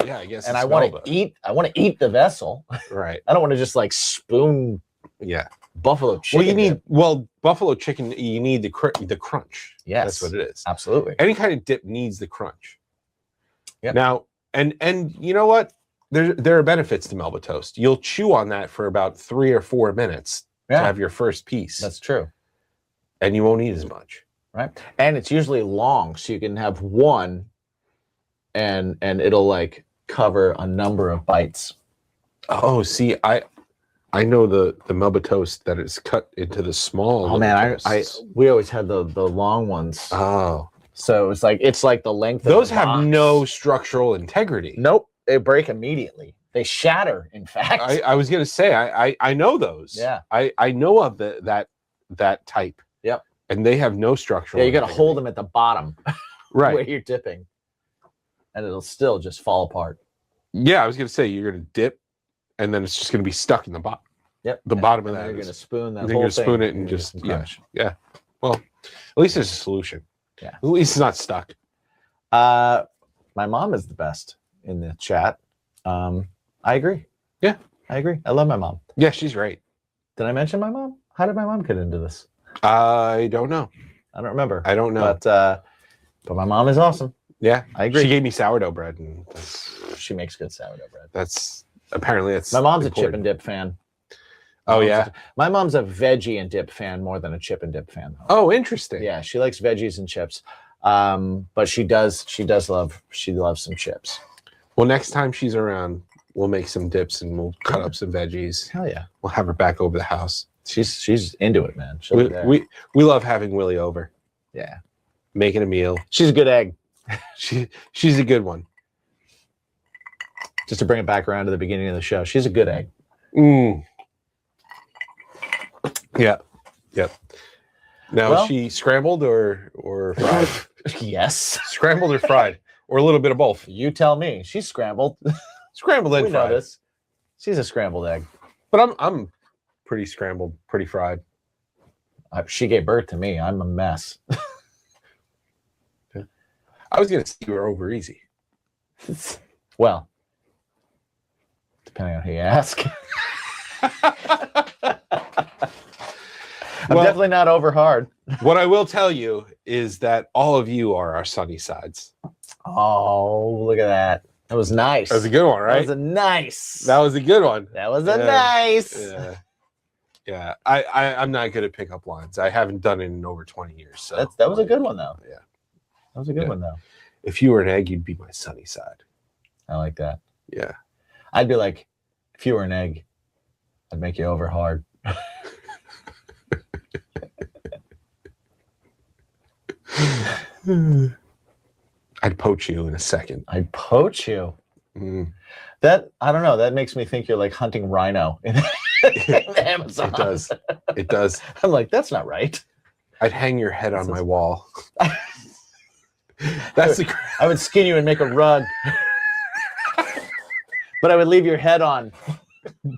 Yeah, I guess. and it's I want Melba. to eat. I want to eat the vessel. Right. I don't want to just like spoon Yeah. buffalo chicken. Well, you need dip. buffalo chicken. You need the crunch. Yes, That's what it is. Absolutely. Any kind of dip needs the crunch. Yep. Now, and you know what? There are benefits to Melba toast. You'll chew on that for about 3 or 4 minutes to have your first piece, That's true. and you won't eat as much. Right, and it's usually long, so you can have one, and it'll like cover a number of bites. Oh, see, I know the Melba toast that is cut into the small. Oh man, toasts. we always had the long ones. Oh, So it's like the length. those of the have box. no structural integrity. Nope, they break immediately. They shatter. In fact, I was gonna say I know those. Yeah. I know of that type. Yep. And they have no structural. yeah, you got to integrity. hold them at the bottom Right. where you're dipping, and it'll still just fall apart. Yeah, I was gonna say you're gonna dip, and then it's just gonna be stuck in the bottom. Yep. The bottom of And that You're is- gonna spoon that. Then whole you're thing, spoon it and you're gonna just get some crunch. yeah. Well, at least there's a solution. Yeah. At least it's not stuck. My mom is the best in the chat. I agree. Yeah. I agree. I love my mom. Yeah, she's great. Did I mention my mom? How did my mom get into this? I don't know. I don't remember. I don't know. But my mom is awesome. Yeah, I agree. She gave me sourdough bread, and She makes good sourdough bread. that's apparently it's. My mom's a chip important. and dip fan. Oh Mom's yeah. My mom's a veggie and dip fan more than a chip and dip fan. Though. Oh, interesting. Yeah, she likes veggies and chips. But she loves some chips. Well, next time she's around, we'll make some dips and we'll cut up some veggies. Hell yeah. We'll have her back over the house. She's into it, man. She'll be there. We love having Willie over, Yeah. making a meal. She's a good egg. She's a good one. Just to bring it back around to the beginning of the show. She's a good egg. Mm. Yeah. Yep. Now, Well- is she scrambled or fried? Yes. Scrambled or fried? Or a little bit of both? You tell me. She's scrambled. Scrambled and We know fried. this. She's a scrambled egg. But I'm pretty scrambled, pretty fried. She gave birth to me. I'm a mess. I was gonna say you were over easy. Well, depending on who you ask. I'm definitely not over hard. What I will tell you is that all of you are our sunny sides. Oh, look at that. That was nice. That was a good one, right? That was a nice. That was a good one. That was a Yeah. nice. Yeah. I'm not good at pickup lines. I haven't done it in over 20 years. So That was a good one, though. Yeah. That was a good Yeah. one, though. If you were an egg, you'd be my sunny side. I like that. Yeah. I'd be like, if you were an egg, I'd make you over hard. I'd poach you in a second. I'd poach you. Mm. That, I don't know. That makes me think you're like hunting rhino in the Amazon. It does. It does. I'm like, that's not right. I'd hang your head on my wall. That's the. I would skin you and make a rug. But I would leave your head on.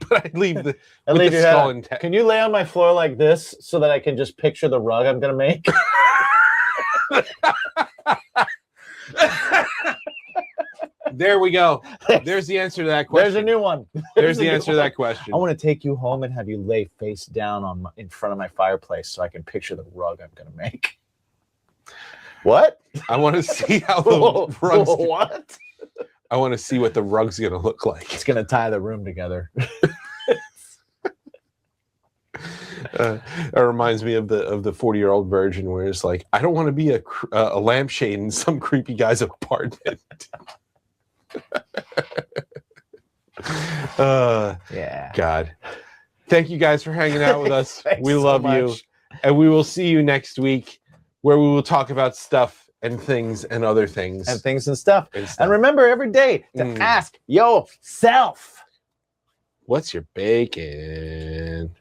But I'd leave the. I'd with leave the your head skull on. intact. Can you lay on my floor like this so that I can just picture the rug I'm going to make? There we go. There's the answer to that question. There's a new one. There's a the new answer to one. that question. I want to take you home and have you lay face down in front of my fireplace so I can picture the rug I'm going to make. What? I want to see how the rug's. What? I want to see what the rug's gonna look like. It's going to tie the room together. It reminds me of the 40-year-old virgin, where it's like, I don't want to be a lampshade in some creepy guy's apartment. Yeah. God, thank you guys for hanging out with us. Thanks We so love you, much. and we will see you next week, where we will talk about stuff and things and other things And things and stuff. and stuff. And remember every day to Mm. ask yourself. What's your bacon?